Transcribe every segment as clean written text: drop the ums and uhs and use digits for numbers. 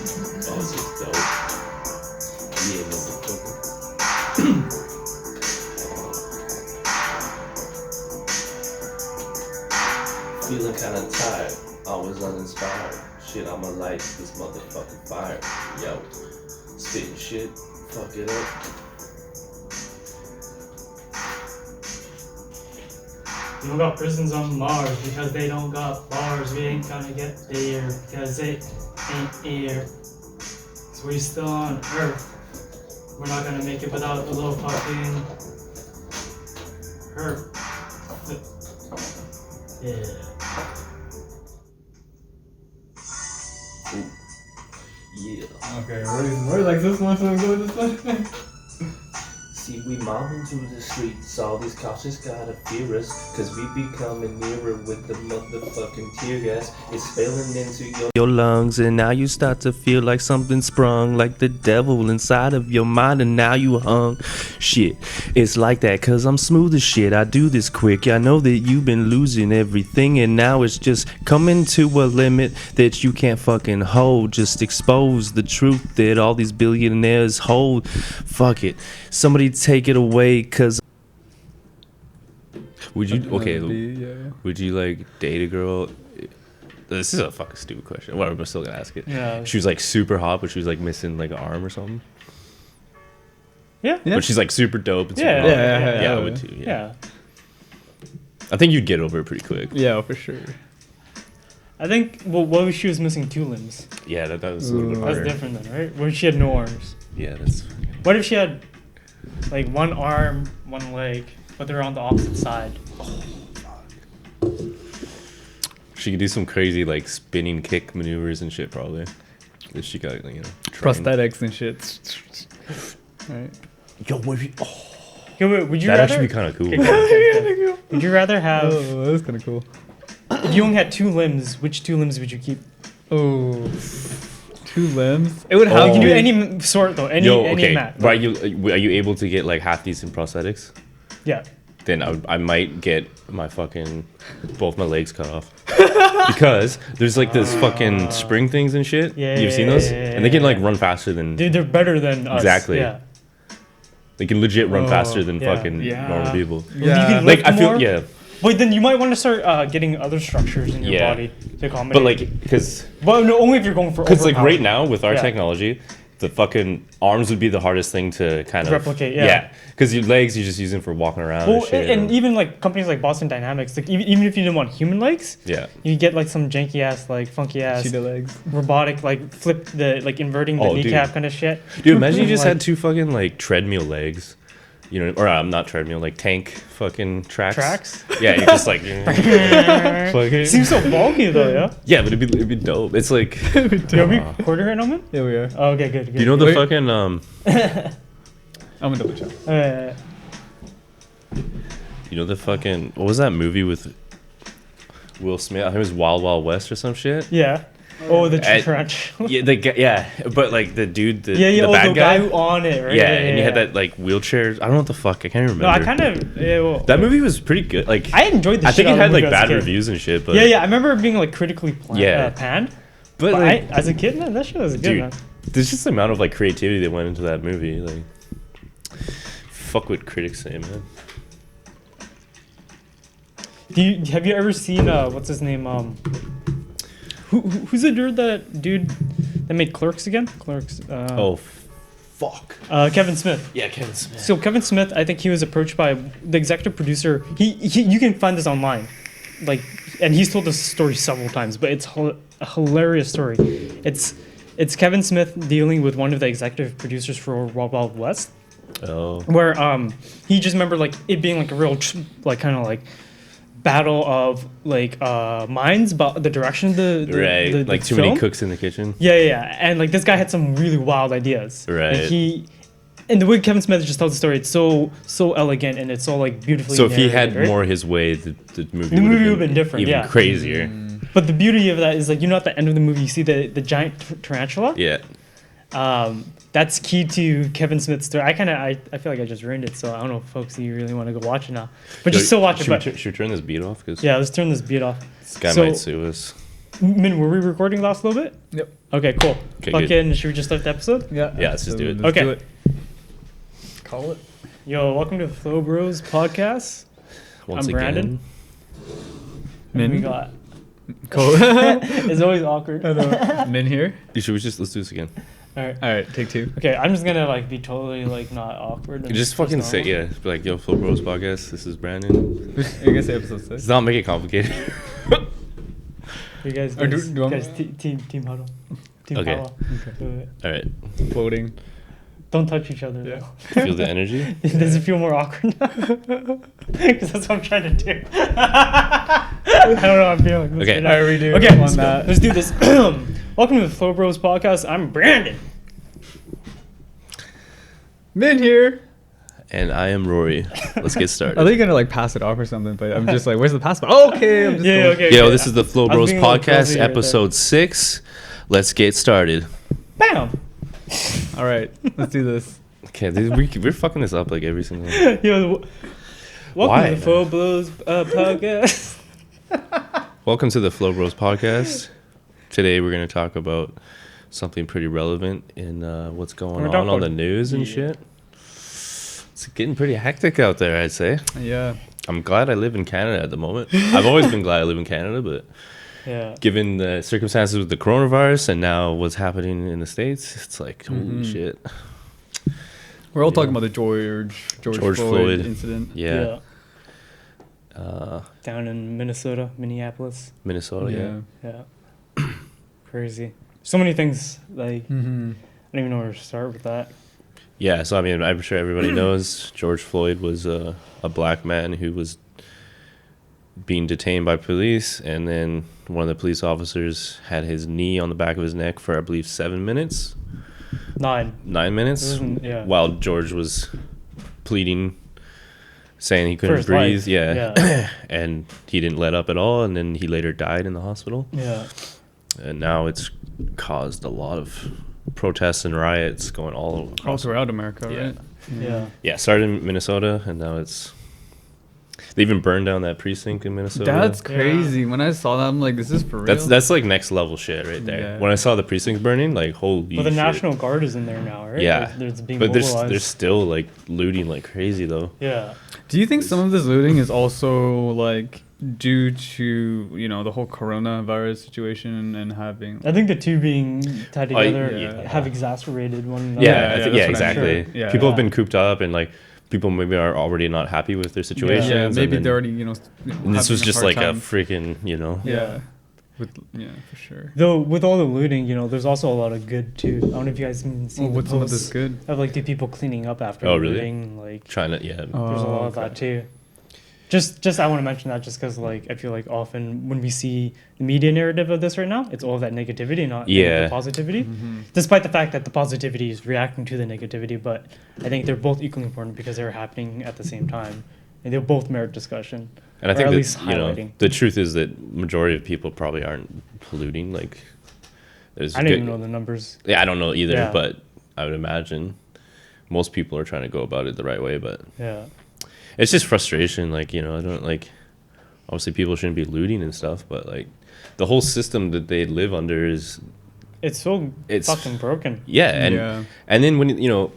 Oh, this is dope. Yeah, motherfucker. Feeling kinda tired, always uninspired. Shit, I'ma light this motherfucking fire. Yo, spitting shit, fuck it up. We don't got prisons on Mars because they don't got bars. We ain't gonna get there because it ain't air. So we still on Earth. We're not gonna make it without a little fucking Earth. Yeah. Yeah. Okay, Rory like this one, so I'm going this one. See, we mobbing to the streets, all these cops just gotta fear us, cause we be coming nearer with the motherfucking tear gas. It's spilling into your lungs, and now you start to feel like something sprung, like the devil inside of your mind, and now you hung. Shit, it's like that, cause I'm smooth as shit, I do this quick. I know that you've been losing everything, and now it's just coming to a limit that you can't fucking hold. Just expose the truth that all these billionaires hold. Fuck it. Somebody take it away, cause would you would you like date a girl? This is a fucking stupid question. Whatever, I'm still gonna ask it. Yeah. She was like super hot, but she was like missing like an arm or something. Yeah. But she's like super dope and super Yeah. hot. Yeah, I would too. Yeah. I think you'd get over it pretty quick. Yeah, for sure. I think, well, what if she was missing 2 limbs? Yeah, that was a little bit That's harder. different then, right? What if she had no arms? Yeah, that's. What if she had, like, 1 arm, 1 leg, but they're on the opposite side? She could do some crazy like spinning kick maneuvers and shit probably. If she got trained. Prosthetics and shit. Right. Yo, what if you? Oh, Okay, wait, would you that'd rather? actually be kind of cool. Okay, would you rather have? Oh, that's kind of cool. If you only had 2 limbs, which 2 limbs would you keep? Oh, 2 limbs. It would Oh. have You can to do be any sort though. Any Yo, any okay. mat. Are you able to get like half decent prosthetics? Yeah. Then I might get my fucking both my legs cut off because there's like this fucking spring things and shit. Yeah, You've seen yeah, those, yeah, yeah, and they can yeah. like run faster than Dude, they're better than us. Exactly. Yeah. they can legit run faster than yeah. fucking Yeah. normal people. You Yeah. can Like lift I feel more. yeah, Wait, then you might want to start getting other structures in your Yeah. body to accommodate. but like because no, only if you're going for. like overpower. right now with our Yeah. technology, the fucking arms would be the hardest thing to kind of Replicate, yeah. because your legs you're just using for walking around Well, and shit. and even like companies like Boston Dynamics, like even if you didn't want human legs, yeah. you get like some janky ass, like funky ass, cheetah legs. robotic, like flip the like inverting the Oh, dude. kneecap kind of shit. Dude, imagine you just Like- had 2 fucking like treadmill legs, you know, or not treadmill, like tank fucking tracks. Tracks? Yeah, you just like. fucking- Seems so bulky though, yeah. yeah, but it'd be dope. It's like. Yo, are we recording right now, man? Yeah, we are. Oh, okay, good. Do you know the Wait. fucking I'm gonna double check. You know the fucking what was that movie with Will Smith? I think it was Wild Wild West or some shit. Yeah. Oh, the I- tarantula. Yeah, but like the dude, the Yeah, the oh, bad the guy. guy who on it, right? Yeah, and you had that like wheelchair. I don't know what the fuck. I can't remember. No, I kind of. Yeah, well, That movie was pretty good. Like I enjoyed the I shit think it out of had the like movie as a bad kid. reviews and shit, but Yeah, I remember it being like critically Yeah. panned. but But like, as a kid, man, that shit was good, dude, man. there's just the amount of like creativity that went into that movie. Like, fuck what critics say, man. Have you ever seen what's his name? Who's the dude that made Clerks again? Clerks. Fuck. Kevin Smith. Yeah, Kevin Smith. So Kevin Smith, I think he was approached by the executive producer. He you can find this online, like, and he's told this story several times, but it's a hilarious story. It's Kevin Smith dealing with one of the executive producers for Wild Wild West, Oh. where he just remembered like it being like a real like kind of like battle of like minds about the direction of the Right, the like too film. many cooks in the kitchen. Yeah, and like this guy had some really wild ideas. Right. And the way Kevin Smith just tells the story, it's so elegant and it's so like beautifully. So if he narrated, had right? more his way, the movie The movie would would've been different, even yeah. crazier. But the beauty of that is like at the end of the movie you see the giant tarantula. Yeah. That's key to Kevin Smith's story. I feel like I just ruined it, so I don't know, folks, if you really want to go watch it now. But just still watch it. But Should we turn this beat off? Cause yeah, let's turn this beat off. this guy So- might sue us. Min, were we recording last little bit? Yep. Okay, cool. Okay, Fucking, should we just start the episode? Yeah. Yeah, let's just do it. Let's Okay. do it. Call it. Yo, welcome to FloBros Podcast. Once I'm Brandon. Min. We got. Cool. It's always awkward. Min here. Let's do this again. All right. All right, take two. Okay, I'm just gonna like be totally like not awkward. and Just fucking say, normal. yeah. Be like, yo, FloBros Podcast, this is Brandon. I guess episode 6. Let's not make it complicated. You guys, Or do guys, you want- guys team huddle. Team Okay. power. Okay. Do it. All right. Floating. Don't touch each other. Yeah. Though. Feel the energy? Does it feel more awkward now? Because that's what I'm trying to do. I don't know how I'm feeling. Let's Okay. get it out. I redo Okay, on let's go. that. Let's do this. Welcome to the FloBros Podcast. I'm Brandon. Min here. And I am Rory. Let's get I started. thought you're gonna like pass it off or something, but I'm just like, where's the passport? Oh, okay. I'm just Yeah, going. okay. Yo, this is the I was FloBros being a little Podcast, cozy right episode 6. Let's get started. Bam. All right, let's do this. Okay, we're fucking this up like every single. Yo, welcome Why? to the FloBros Podcast. Welcome to the FloBros Podcast. Today we're going to talk about something pretty relevant in what's going We're on talking on the about- news and yeah. shit. It's getting pretty hectic out there, I'd say. Yeah. I'm glad I live in Canada at the moment. I've always been glad I live in Canada, but Yeah. given the circumstances with the coronavirus and now what's happening in the States, it's like, holy Mhm. shit. We're all Yeah. talking about the George George Floyd Floyd. incident. Yeah. Down in Minnesota, Minneapolis. Minnesota, yeah. Yeah. Crazy. So many things. Like Mm-hmm. I don't even know where to start with that. Yeah, so I mean, I'm sure everybody knows George Floyd was a black man who was being detained by police, and then one of the police officers had his knee on the back of his neck for, I believe, 7 minutes, 9. 9 minutes, Yeah. while George was pleading, saying he For couldn't his breathe. life. Yeah. And he didn't let up at all, and then he later died in the hospital. Yeah. And now it's caused a lot of protests and riots going all All across. throughout America, Yeah. right? Yeah. Yeah, started in Minnesota, and now they even burned down that precinct in Minnesota. That's Yeah. crazy. When I saw that, I'm like, this is for real. That's like next level shit right there. Yeah. When I saw the precincts burning, like holy But the shit. National Guard is in there now, right? Yeah. There's being But mobilized. they're still like looting like crazy though. Yeah. Do you think some of this looting is also like due to, you know, the whole coronavirus situation and having I think the two being tied Oh, together yeah. have exacerated one another. Yeah, yeah, I think, that's yeah, what I'm exactly. sure. Yeah. People have Yeah. been cooped up, and like people maybe are already not happy with their situations. yeah, and maybe then- they're already, you know, and this having was just hard like time. a freaking, yeah. Yeah, for sure. Though with all the looting, you know, there's also a lot of good too. I don't know if you guys can see Oh, the what's some of posts this good? of like the people cleaning up after Oh, really? looting. Like trying to, yeah. there's a lot of okay. that too. Just I want to mention that just because like I feel like often when we see the media narrative of this right now, it's all of that negativity, not any of Yeah. the positivity. Mm-hmm. Despite the fact that the positivity is reacting to the negativity, but I think they're both equally important because they're happening at the same time, and they both merit discussion. And I or think at that, least you know, highlighting. the truth is that majority of people probably aren't polluting. Like, there's I don't good- even know the numbers. Yeah, I don't know either, Yeah. but I would imagine most people are trying to go about it the right way. But Yeah. it's just frustration. Like, you know, I don't like. Obviously, people shouldn't be looting and stuff, but like, the whole system that they live under is It's so It's- fucking broken. yeah, and then when you know.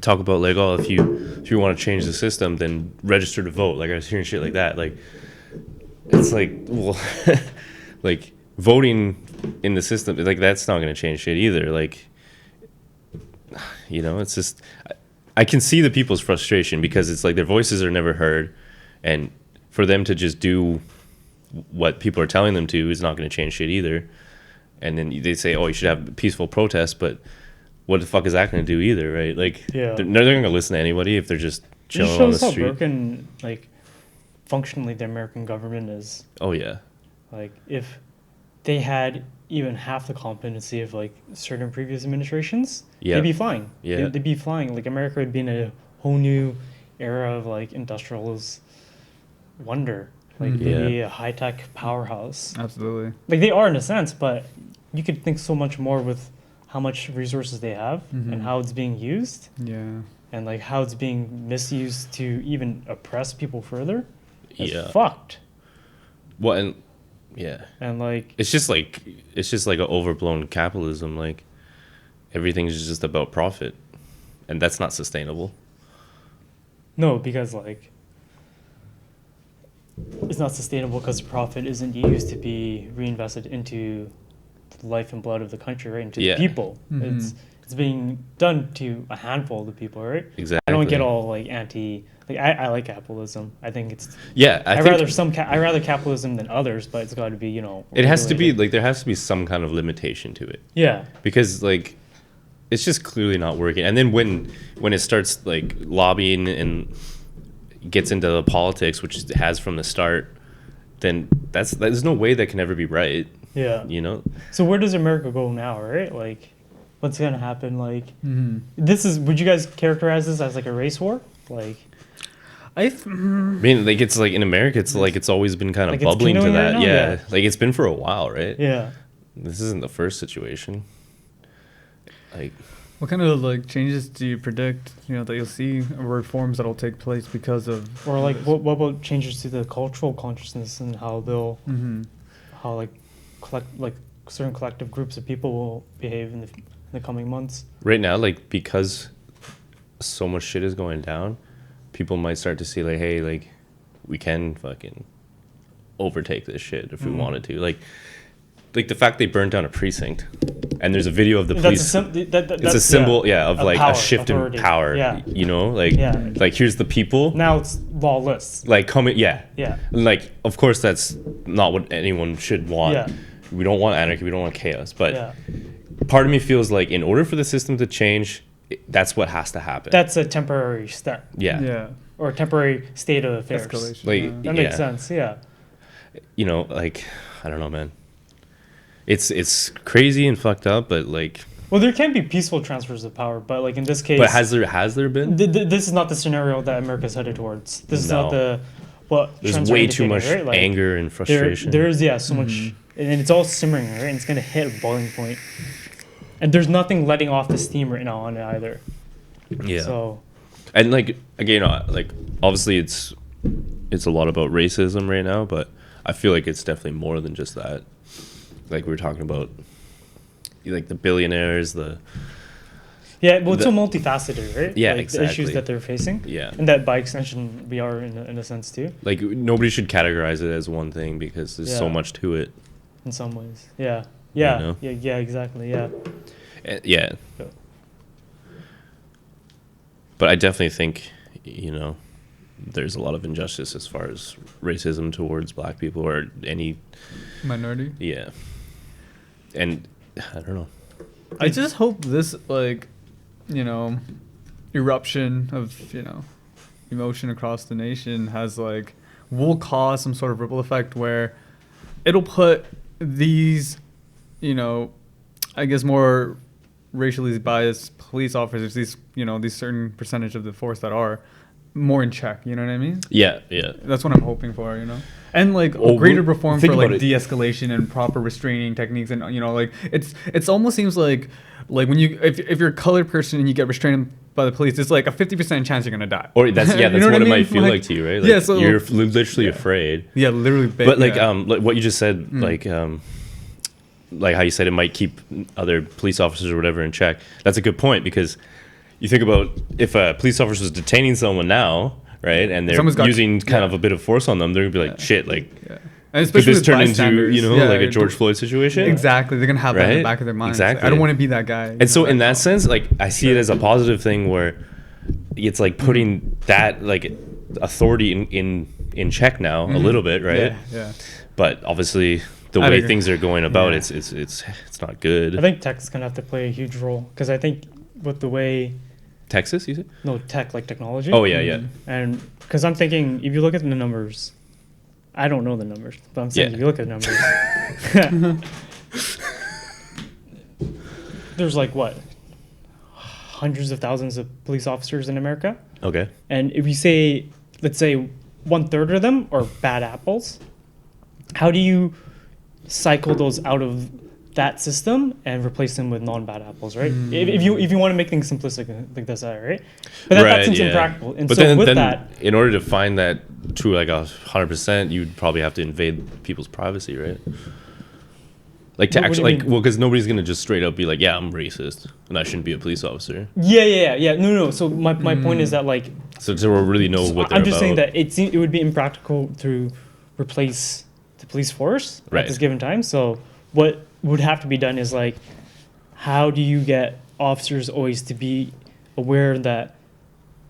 Talk about like, oh, if you want to change the system, then register to vote. Like, I was hearing shit like that. Like, it's like, well, like voting in the system, like that's not going to change shit either. Like, you know, it's just I can see the people's frustration because it's like their voices are never heard, and for them to just do what people are telling them to is not going to change shit either. And then they say, oh, you should have peaceful protests, but what the fuck is that going to do either, right? Like, Yeah. they're not going to listen to anybody if they're just It chilling just on the shows how street. broken, like, functionally the American government is. Oh yeah, Like, if they had even half the competency of like certain previous administrations, Yeah. they'd be flying. Yeah. They'd be flying. Like America would be in a whole new era of like industrialist wonder. Like Mhm. they'd be Yeah. a high tech powerhouse. Absolutely. Like they are in a sense, but you could think so much more with how much resources they have Mhm. and how it's being used Yeah. and like how it's being misused to even oppress people further. It's yeah. fucked. Well, and Yeah. And like It's just like an overblown capitalism. Like everything's just about profit, and that's not sustainable. no, because like it's not sustainable because profit isn't used to be reinvested into the life and blood of the country, right? Into Yeah. the people. Mhm. It's being done to a handful of the people, right? Exactly. I don't get all like anti. Like I like capitalism. I think it's. Yeah, I think rather capitalism than others, but it's got to be it has to be regulated. like there has to be some kind of limitation to it, Yeah. because like it's just clearly not working. And then when it starts like lobbying and gets into the politics, which it has from the start, then there's no way that can ever be right. Yeah. You know? So where does America go now, right? Like, what's gonna happen? Like, Mm-hmm. would you guys characterize this as like a race war? Like, I mean, like it's like in America, it's like it's always been kind of Like it's bubbling to canoeing right that. now? Yeah. Yeah. Like it's been for a while, right? yeah. This isn't the first situation. Like, What kind of like changes do you predict? That you'll see, or reforms that'll take place because of. Or like, what about changes to the cultural consciousness and how they'll, Mm-hmm. how like, certain collective groups of people will behave in the coming months? right now, like because so much shit is going down, people might start to see like, hey, like we can fucking overtake this shit if we wanted to. Like the fact they burned down a precinct, and there's a video of the police. It's a symbol, of like power, a shift authority. in power. Yeah. You know, like Yeah. like here's the people. Now it's lawless. Like coming, yeah. Yeah. Like of course that's not what anyone should want. Yeah. We don't want anarchy. We don't want chaos. But Yeah. part of me feels like in order for the system to change, that's what has to happen. That's a temporary step yeah. Yeah. or a temporary state of affairs. Escalation. Like yeah. That makes sense. Yeah. You know, like I don't know, man. It's crazy and fucked up, but like. Well, there can be peaceful transfers of power, but like in this case, But has there been? this is not the scenario that America's headed towards. This is not No. what There's trends are way too indicating, much right? Like, anger and frustration. There's so much, and it's all simmering, right? And it's gonna hit a boiling point, and there's nothing letting off the steam right now on it either. Yeah. So And like again, like obviously it's a lot about racism right now, but I feel like it's definitely more than just that. Like we were talking about, like the billionaires, yeah, well, it's so multifaceted, right? Yeah, like, exactly. The issues that they're facing. Yeah. And that by extension we are in a sense too. like nobody should categorize it as one thing because there's so Yeah. much to it. In some ways. Yeah. Yeah. know? Yeah. Exactly. Yeah. Yeah. Yeah. But I definitely think, there's a lot of injustice as far as racism towards black people or any, Minority. yeah. And I don't know. I just hope this eruption of emotion across the nation will cause some sort of ripple effect where it'll put these I guess more racially biased police officers, these certain percentage of the force that are more in check. You know what I mean? Yeah. That's what I'm hoping for, and greater reform think for about it. de-escalation and proper restraining techniques, and it's almost seems like when you if you're a colored person and you get restrained by the police, it's like a 50% chance you're gonna die. Or that's You know what I it mean? might feel like to you, right? Like, yeah, so you're literally afraid. yeah, literally. But like what you just said, like how you said it might keep other police officers or whatever in check. That's a good point, because you think about if a police officer is detaining someone now, right, and they're using kind of a bit of force on them, they're gonna be like, shit, like, yeah. And could especially this with turn into bystanders, like a George Floyd situation? Exactly, they're gonna have that in Right? the back of their minds. Exactly. I don't want to be that guy. And so in that sense, like I see it as a positive thing where it's like putting that like authority in check now a little bit, right? Yeah. But obviously the I'd way agree. things are going about, Yeah. it's not good. I think tech's gonna have to play a huge role because I think with the way Texas, you said? tech like technology. Oh yeah. And because I'm thinking, if you look at the numbers, I don't know the numbers, but I'm saying Yeah. if you look at the numbers, there's like what, hundreds of thousands of police officers in America, Okay. and if you say, let's say, 1/3 of them are bad apples, how do you cycle those out of that system and replace them with non-bad apples, right? If you want to make things simplistic like this, right? But that seems impractical. And but so then, with then that, in order to find that to like 100%, you'd probably have to invade people's privacy, right? Like to What do actually you like, mean? well, because nobody's gonna just straight up be like, yeah, I'm racist and I shouldn't be a police officer. yeah. No. So my point is that like So to really know what they're I'm just saying about. that it would be impractical to replace the police force Right. at this given time. So what would have to be done is like, how do you get officers always to be aware that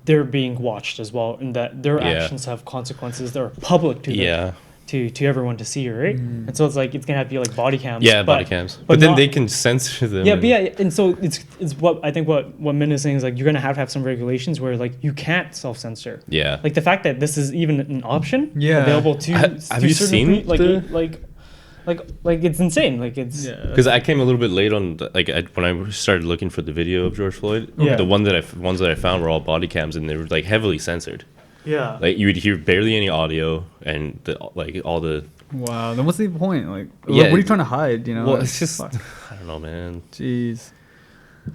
they're being watched as well, and that their Yeah. actions have consequences that are public to them, Yeah. to everyone to see, right? And so it's like it's gonna have to be like body cams. Yeah, but- body cams. But then not- they can censor them. Yeah, and- but yeah, and so it's what I think what Min is saying is like you're gonna have some regulations where like you can't self-censor. Yeah. Like the fact that this is even an option Yeah. available to Have to you certain seen like it's insane. Like it's Because I came a little bit late on, when I started looking for the video of George Floyd. Yeah. The ones that I found were all body cams, and they were like heavily censored. yeah. Like you would hear barely any audio, and all the. Wow. Then what's the point? Like, Yeah. what are you trying to hide? You know? Well, Like, it's just fuck. I don't know, man. Jeez.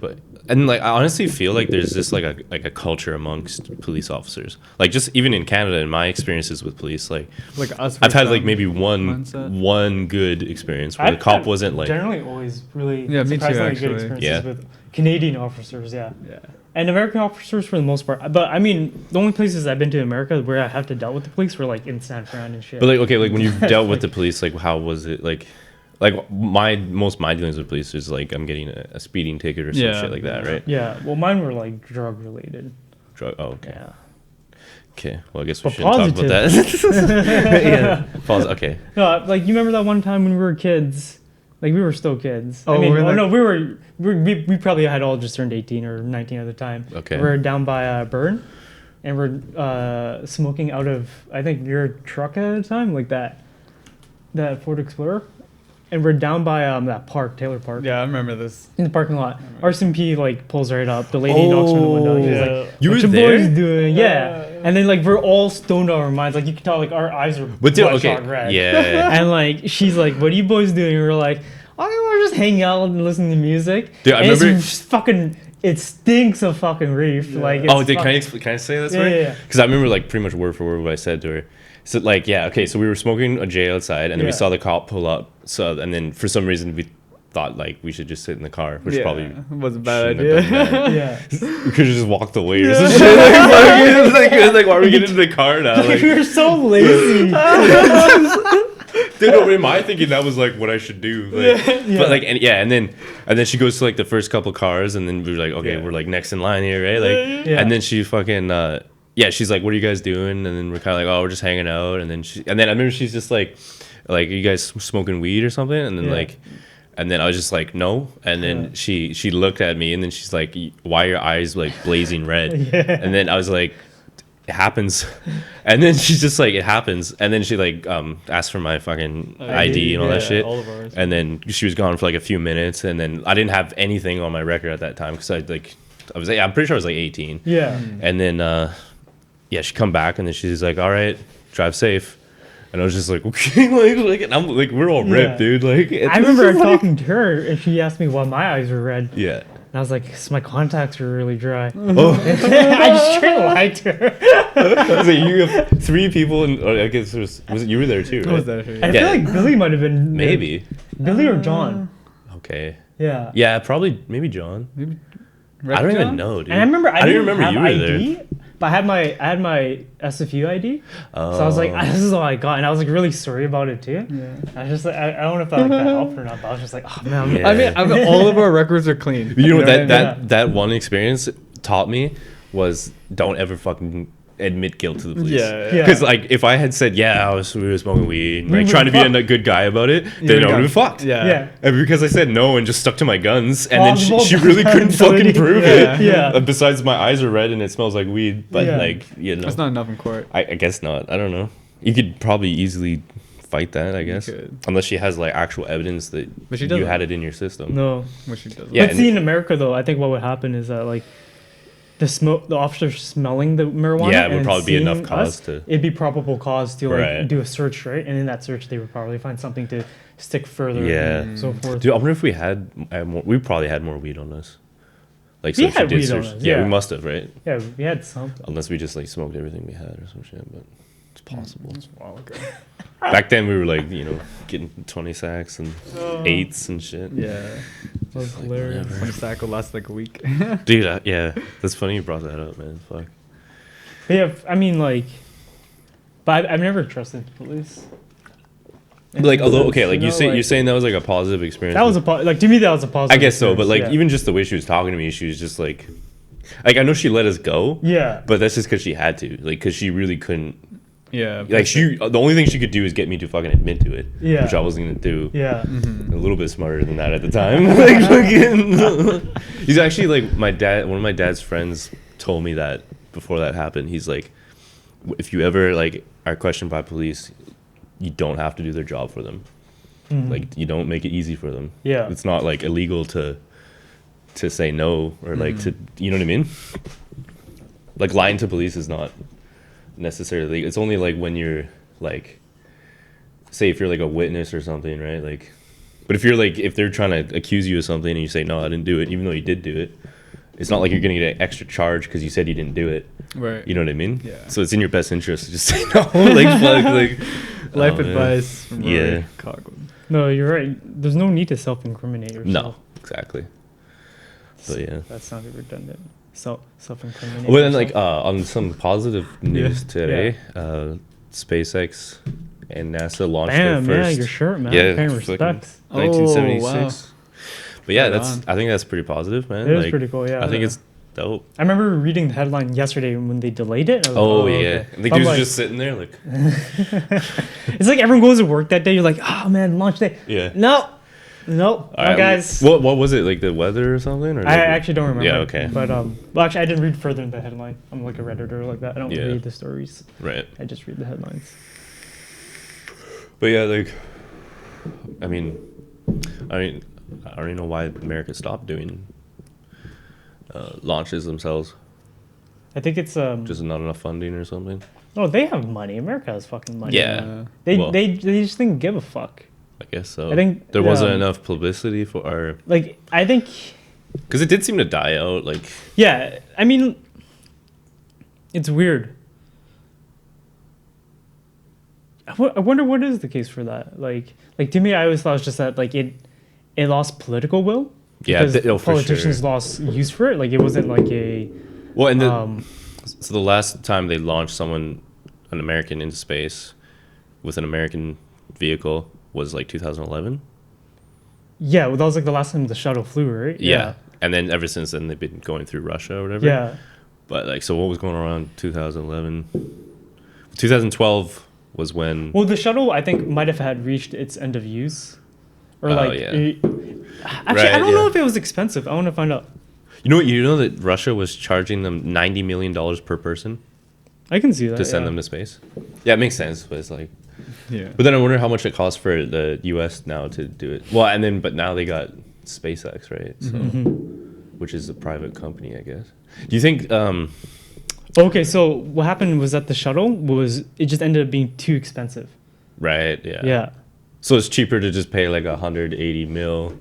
But and like I honestly feel like there's just like a culture amongst police officers. Like just even in Canada, in my experiences with police, like Like us. I've had versus like them maybe mindset. one good experience where the cop wasn't like. generally always really Yeah, me too, surprisingly actually. good experiences Yeah. with Canadian officers. Yeah. Yeah. And American officers for the most part. But I mean, the only places I've been to in America where I have to deal with the police were like in San Fran and shit. But like okay, like when you've dealt with the police, like how was it like? Like my dealings with police is like I'm getting a speeding ticket or some Yeah. shit like that, right? yeah, well, mine were like drug related. Drug. Oh, okay. Yeah. Okay. Well, I guess we But shouldn't talk about that. yeah. Pause. Okay. No, like you remember that one time when we were kids, like we were still kids. Oh, I mean, we're like- no, we probably had all just turned 18 or 19 at the time. Okay. We're down by Burn, and we're smoking out of I think your truck at the time, like that Ford Explorer, and we're down by that park, Taylor Park. Yeah, I remember this. In the parking lot, RCMP like pulls right up. The lady knocks on the window. She's yeah. like, You "What were your there? boys doing?" Yeah. And then like we're all stoned out of our minds. Like you can tell, like our eyes are But dude, bloodshot okay. red. Yeah. And like she's like, "What are you boys doing?" And we're like, "Oh, we're just hanging out and listening to music." Dude, I and remember- it's just fucking. It stinks of fucking reef. Like it's Oh, can I fucking- can I say that Yeah, story? yeah. Because I remember like pretty much word for word what I said to her. So like yeah, okay, so we were smoking a J outside, and then we Yeah. saw the cop pull up. So and then for some reason we thought like we should just sit in the car, which probably was a bad shouldn't have idea. done that. Yeah. We could have just walked away or some shit. Like, why are we getting in the car now? Like, we were so lazy. dude, no, in my thinking that was like what I should do. Like, Yeah. But like, and then she goes to like the first couple cars, and then we were like, okay, we're like next in line here, right? Like, Yeah. and then she fucking, she's like, what are you guys doing? And then we're kind of like, oh, we're just hanging out. And then I remember she's just like, are you guys smoking weed or something? And then Yeah. and then I was just like, no. And then she looked at me, and then she's like, why are your eyes like blazing red? And then I was like, it happens. And then she's just like, it happens. And then she like asked for my fucking ID and all that yeah, shit. all of ours. And then she was gone for like a few minutes, and then I didn't have anything on my record at that time because I'm pretty sure I was like 18. Yeah. And then she come back, and then she's like, all right, drive safe. And I was just like, okay, and I'm like, we're all ripped, Yeah. dude. Like, I remember talking to her, and she asked me why my eyes were red. yeah. And I was like, 'cause my contacts were really dry. Oh, I just straight lied to her. so you have 3 people, and I guess was it you were there too, right? Was that? I feel like Billy might have been Maybe. Billy or John. Okay. Yeah. Yeah, probably maybe John. Maybe. I don't even know, dude. And I remember I don't didn't remember have you were ID, there. but I had my SFU ID. So I was like, Oh. this is all I got, and I was like really sorry about it too. Yeah. I was just like, I don't know if that helped or not, but I was just like, oh man. Yeah. I mean, all of our records are clean. You know what what I that mean? that one experience taught me was don't ever fucking admit guilt to the police. Yeah. Yeah. Because like if I had said we were smoking weed, like would've trying to be fucked. a good guy about it, then would've I would have been got- fucked. Yeah. Yeah. And because I said no and just stuck to my guns, and then Plausible she really couldn't fucking deniability. prove Yeah. it. Yeah. Besides my eyes are red and it smells like weed, but Yeah. like you know, That's not enough in court. I guess not. I don't know. You could probably easily fight that. I guess could. unless she has like actual evidence that But she you doesn't. had it in your system. No. Which she doesn't. Yeah, But see, in America though, I think what would happen is that like the officer smelling the marijuana. Yeah, it would and probably be enough seeing cause us, to- It'd be probable cause to like Right. do a search, right? And in that search, they would probably find something to stick further. Yeah. And so forth. Dude, I wonder if we had more. We probably had more weed on us. Like, We so if had did weed on search- us, yeah, yeah. we must have, right? Yeah, we had something. Unless we just like smoked everything we had or some shit, but it's possible. That's a while ago. Back then, we were like, getting 20 sacks and 8s and shit. Yeah. That was Like, hilarious. whatever. One stack will last like a week. Dude, yeah, that's funny you brought that up, man. Fuck. But yeah, I mean, like, but I've never trusted police. Like, although, okay, like You know, you're saying that was like a positive experience. That was like to me that was a positive. I guess so, but like experience, even just the way she was talking to me, she was just like I know she let us go, yeah. but that's just because she had to, like, because she really couldn't. Yeah. Like the only thing she could do is get me to fucking admit to it, Yeah. which I wasn't gonna do. Yeah. A little bit smarter than that at the time. Like, fucking, he's actually like my dad. One of my dad's friends told me that before that happened. He's like, if you ever like are questioned by police, you don't have to do their job for them. Mhm. Like, you don't make it easy for them. Yeah. It's not like illegal to say no or like to, you know what I mean? Like, lying to police is not necessarily, it's only like when you're like, say if you're like a witness or something, right? Like, but if you're like, if they're trying to accuse you of something and you say, no, I didn't do it, even though you did do it, it's not like you're gonna get an extra charge because you said you didn't do it. Right. You know what I mean? Yeah. So it's in your best interest to just say no. Like, fuck, like, Life oh, man. advice from Yeah. Rory Cogwood. No, you're right. There's no need to self-incriminate yourself. No, exactly. But yeah. That sounded redundant. Self-incriminate. Well, then, like, yourself. on some positive news Yeah. today, SpaceX and NASA launched Bam, their yeah, first. your shirt, man. Yeah, Paying fucking respects. 1976. But yeah, Right that's. on. I think that's pretty positive, man. It is Like, pretty cool, yeah. I think Yeah. it's dope. I remember reading the headline yesterday when they delayed it. I was like, Oh yeah, okay. the But I'm dude's like- just sitting there, like, It's like everyone goes to work that day. You're like, oh man, launch day. yeah. No, no, guys. What was it, like the weather or something? Or I like- actually don't remember. Yeah, okay. But well, actually, I didn't read further in the headline. I'm like a redditor like that. I don't Yeah. read the stories. Right. I just read the headlines. But yeah, like, I mean, I don't even know why America stopped doing launches themselves. I think it's Just not enough funding or something. Oh, they have money. America has fucking money. Yeah. They Well- they just didn't give a fuck. I guess so. I think, there wasn't enough publicity for our, Like I think, because it did seem to die out. Like, yeah. I mean, it's weird. I wonder what is the case for that. Like to me, I always thought it was just that like it lost political will. Yeah, because for politicians sure. lost use for it. Like it wasn't like a well, and so the last time they launched an American into space with an American vehicle was like 2011. yeah. Well, that was like the last time the shuttle flew, right? Yeah. And then ever since then they've been going through Russia or whatever. Yeah. But like, so what was going on around 2011? 2012 was when. Well, the shuttle I think might have had reached its end of use, or Oh, like. yeah. Actually, Right, I don't know yeah. if it was expensive. I want to find out. You know what? You know that Russia was charging them $90 million per person I can see that. to send yeah. them to space. Yeah, it makes sense, but it's like. Yeah. But then I wonder how much it costs for the U.S. now to do it. Well, and then but now they got SpaceX, right? So, which is a private company, I guess. Do you think? Okay, so what happened was that the shuttle it just ended up being too expensive. Right. Yeah. Yeah. So it's cheaper to just pay like 180 mil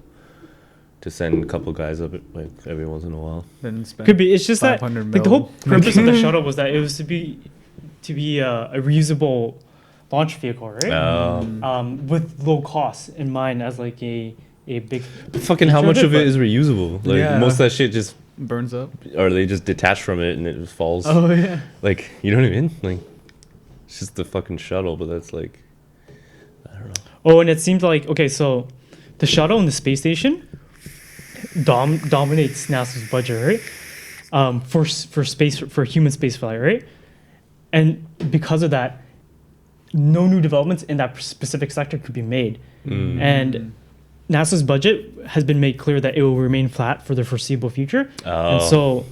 to send a couple guys up like every once in a while. Then spend Could be. It's just that 500 like the mil. whole purpose of the shuttle was that it was to be a reusable launch vehicle, right? With low costs in mind as like a big. Fucking how feature much of it but- is reusable? Like Yeah. most of that shit just, burns up. or they just detach from it and it just falls. Oh yeah. Like, you know what I mean? Like, it's just the fucking shuttle, but that's like, I don't know. Oh, and it seemed like okay, so the shuttle and the space station dominates NASA's budget, right? For human space flight, right? And because of that, no new developments in that specific sector could be made. And NASA's budget has been made clear that it will remain flat for the foreseeable future. Oh. And so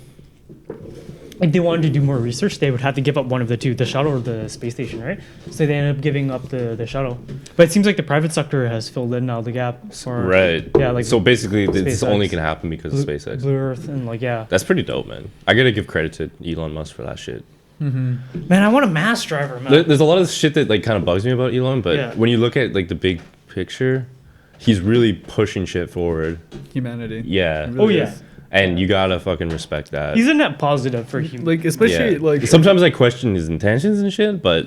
if they wanted to do more research, they would have to give up one of the two, the shuttle or the space station, right? So they ended up giving up the shuttle. But it seems like the private sector has filled in now the gap. For, Right. Yeah, like so basically, this SpaceX. only can happen because of SpaceX. Blue Earth and like, yeah. That's pretty dope, man. I gotta give credit to Elon Musk for that shit. Man, I want a mass driver, man. There's a lot of shit that like kind of bugs me about Elon, but Yeah. when you look at like the big picture, he's really pushing shit forward. Humanity. Yeah. It Oh, really yeah. is. And you gotta fucking respect that. He's a net positive for human. Like especially Yeah. like. Sometimes I question his intentions and shit, but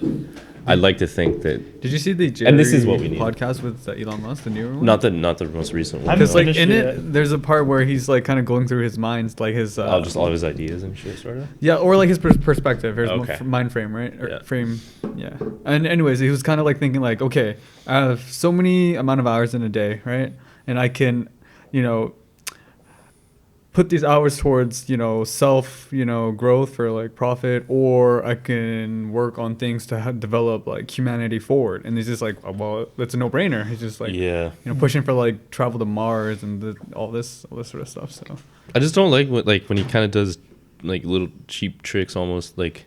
I'd like to think that Did you see the Jerry And this is what we need. podcast with Elon Musk, the newer one? not the most recent one. I'm- Because like finished in it it, yet. there's a part where he's like kind of going through his minds, like his Just all of his ideas and shit, sort of. yeah, or like his perspective, his Okay. mind frame, right? Or Yeah. frame, yeah. And anyways, he was kind of like thinking like, okay, I have so many amount of hours in a day, right? And I can, put these hours towards, self, growth for like profit, or I can work on things to develop like humanity forward. And he's just like, oh, well, that's a no-brainer. He's just like, Yeah. pushing for like travel to Mars and all this sort of stuff. So I just don't like when he kind of does like little cheap tricks, almost like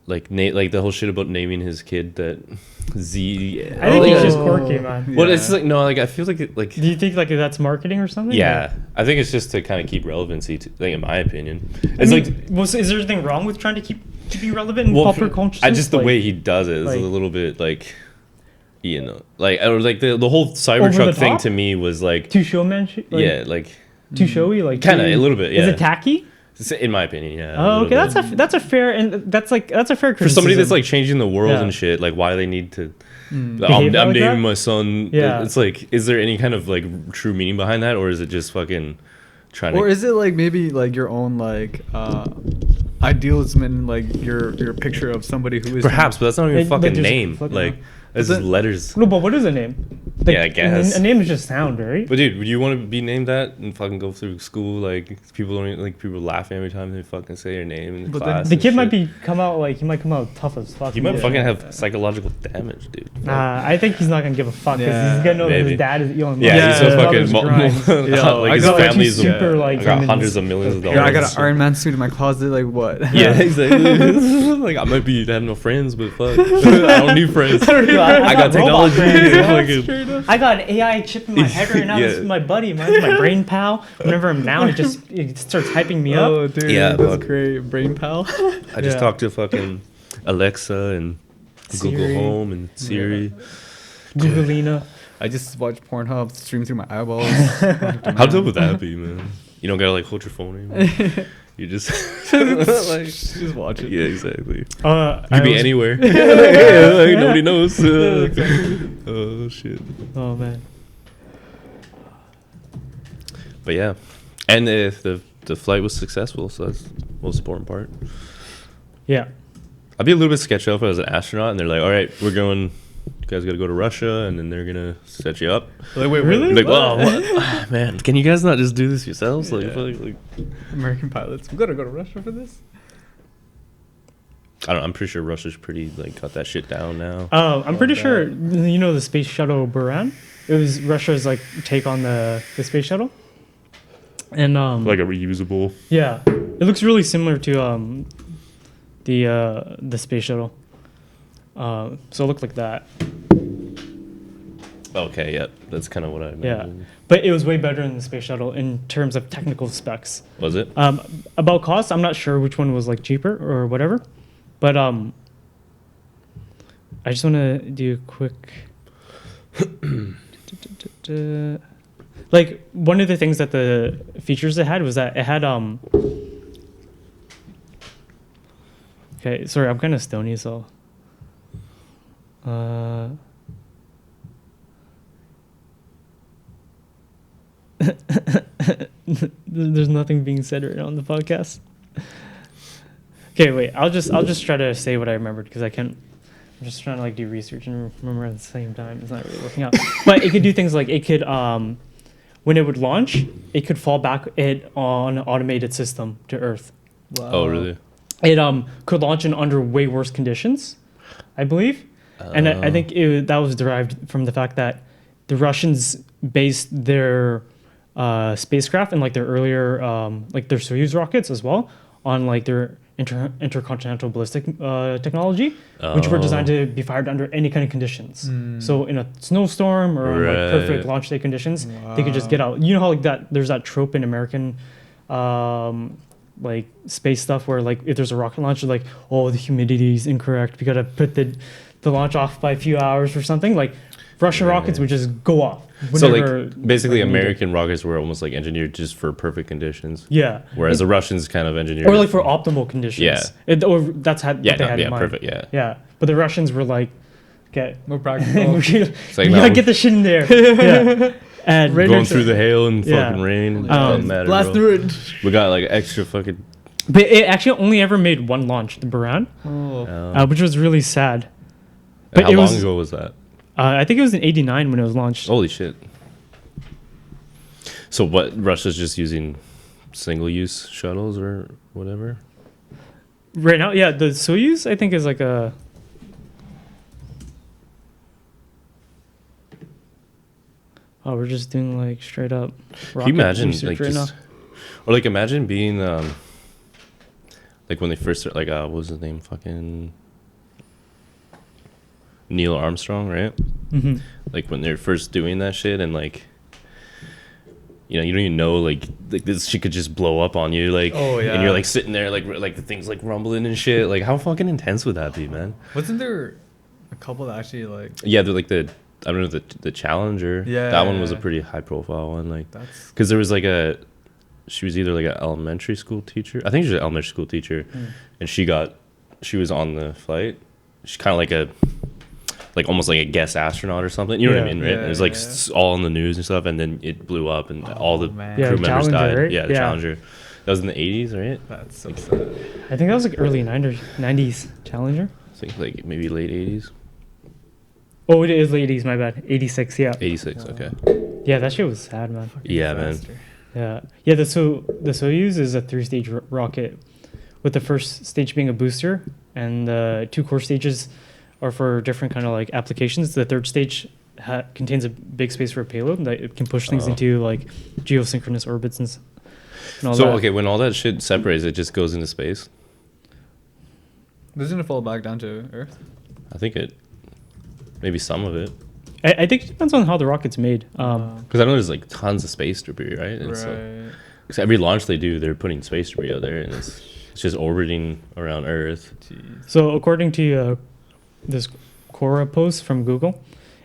the whole shit about naming his kid that Z. I think he's just Oh. quirky, man. Well, Yeah. it's like no, like I feel like Do you think like that's marketing or something? yeah, I think it's just to kind of keep relevancy. Like in my opinion, I it's mean, like well, so is there anything wrong with trying to keep you relevant in popular consciousness? I just the Like, way he does it is like- a little bit like, like or like the whole Over Cybertruck the thing top? to me was like too showman. yeah, like Too showy. Like Kinda, too- a little bit, Is yeah. it tacky? in my opinion, yeah. a Oh, little okay. bit. That's a fair and that's a fair criticism. For somebody that's like changing the world Yeah. and shit, like why they need to. I'm Behave like naming that? my son. Yeah. It's like, is there any kind of like true meaning behind that, or is it just fucking trying or to? is it like maybe like your own like idealism and like your picture of somebody who is Perhaps, but that's not even a It- but fucking just name. fucking Like, name. that's Is just it- letters. No, but what is a name? Like, Yeah, I guess. A name is just sound, right? But dude, would you want to be named that and fucking go through school like people don't like people laughing every time they fucking say your name in But then class? The and kid might shit? he might come out tough as fuck. He might Yeah. fucking have psychological damage, dude. I think he's not gonna give a fuck because Yeah, he's gonna know that maybe. his dad is Elon Musk. Yeah, he's so his fucking brother's Grimes. Yo, like I his got, like, family's super, like, I got humans. hundreds of millions of dollars. Yeah, I got an Iron Man suit in my closet. Like what? Yeah, exactly. Like I might be have no friends, but fuck, I don't need friends. I got robot technology. friends. Fucking- I got an AI chip in my head right now. This Yeah. is my buddy, man. This is my brain pal. Whenever I'm down, it starts hyping me up. Oh, dude, Yeah, that's fuck. great. Brain pal. I just Yeah. talked to fucking Alexa and Google Siri. Home and Siri. Googleina. I just watch Pornhub stream through my eyeballs. How dope would that be, man? You don't gotta like hold your phone anymore. You just like Just watch it. yeah, exactly. You I could be was- anywhere. Like, nobody knows. exactly. Oh shit. Oh man. But yeah, and if the flight was successful, so that's the most important part. Yeah. I'd be a little bit sketched out if I was an astronaut and they're like, all right, we're going, you guys got to go to Russia, and then they're going to set you up. Like, wait, Really? Like, What? oh, what? Ah, man, can you guys not just do this yourselves? Like, Yeah. like, American pilots. We gotta go to Russia for this. I don't know, I'm pretty sure Russia's pretty, like, got that shit down now. I'm pretty bad. sure you know the space shuttle Buran. It was Russia's like take on the space shuttle. And Like a reusable. yeah, it looks really similar to the space shuttle. So it looked like that. Okay, yeah, that's kind of what I Yeah, imagined. but it was way better than the space shuttle in terms of technical specs. Was it? About cost, I'm not sure which one was like cheaper or whatever, but I just want to do a quick. Like one of the things that the features it had was that it had Okay, sorry, I'm kind of stony, so. There's nothing being said right now on the podcast. Okay, wait. I'll just try to say what I remembered because I can't. I'm just trying to like do research and remember at the same time. It's not really working out. But it could do things like it could when it would launch, it could fall back it on an automated system to Earth. Wow. Oh, really? It could launch in under way worse conditions, I believe. And I think that was derived from the fact that the Russians based their spacecraft and like their earlier like their Soyuz rockets as well on like their intercontinental ballistic technology, which were designed to be fired under any kind of conditions. So in a snowstorm or on, like perfect launch day conditions, they could just get out. You know how like that there's that trope in American like space stuff where like if there's a rocket launch, like, oh, the humidity is incorrect, we gotta put the launch off by a few hours or something. Like Russian rockets would just go off. So like basically American rockets were almost like engineered just for perfect conditions. Yeah. Whereas the Russians kind of engineered or like for optimal conditions. Yeah. Or that's what they had in mind. Perfect. Yeah. Yeah. But the Russians were like, okay, More practical. we like, gotta get the shit in there. Yeah. And Going through the hail and fucking rain. Doesn't matter, Blast bro. through it. We got like extra fucking. But it actually only ever made one launch, the Buran, which was really sad. But How long ago was that? I think it was in '89 when it was launched. Holy shit. So what? Russia's just using single-use shuttles or whatever? Right now, yeah, the Soyuz I think is like a. Oh, we're just doing like straight up. Can you imagine research like just, or like imagine being like when they first started, like what was his name? Fucking Neil Armstrong, right? Mm-hmm. Like when they're first doing that shit and like. You know, you don't even know like this shit could just blow up on you, like, and you're like sitting there, like the thing's like rumbling and shit. Like, how fucking intense would that be, man? Wasn't there a couple that actually like? Yeah, they're like I don't know, the Challenger. Yeah, that one was a pretty high profile one, like, That's because there was like she was either like an elementary school teacher. I think she was an elementary school teacher, and she was on the flight. She's kind of like almost like a guest astronaut or something. You know what I mean, right? Yeah, it was like all in the news and stuff, and then it blew up, and all the man. crew members Challenger, died. right? Yeah, the Yeah. Challenger. That was in the 80s, right? that's so sad. I think that was like early 90s Challenger. I think like maybe late 80s. Oh, it is late 80s, my bad. 86, yeah. 86, okay. Yeah, that shit was sad, man. Yeah, man. Disaster. Yeah, the Soyuz is a 3-stage rocket, with the first stage being a booster, and the 2 core stages are for different kind of like applications. The third stage contains a big space for a payload that it can push things into like geosynchronous orbits and all So, that. okay, when all that shit separates, it just goes into space? Doesn't it fall back down to Earth? I think maybe some of it. I think it depends on how the rocket's made. Because I know there's like tons of space debris, right? And so, because every launch they do, they're putting space debris out there, and it's just orbiting around Earth. Jeez. So according to this Quora post from Google,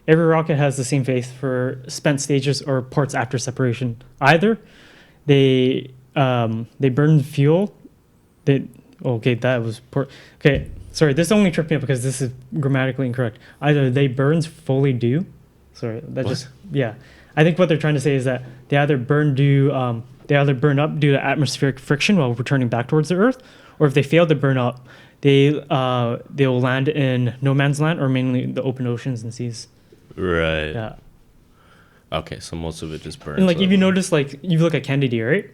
every rocket has the same fate for spent stages or parts after separation. Either they burn fuel. Sorry, this only tripped me up because this is grammatically incorrect. Either they burn fully due. Sorry, that What? just yeah. I think what they're trying to say is that they either burn up due to atmospheric friction while returning back towards the Earth, or if they fail to burn up, they'll land in no man's land or mainly the open oceans and seas. Right. Yeah. Okay, so most of it just burns. And like if up. you notice, like you look at Kennedy, right?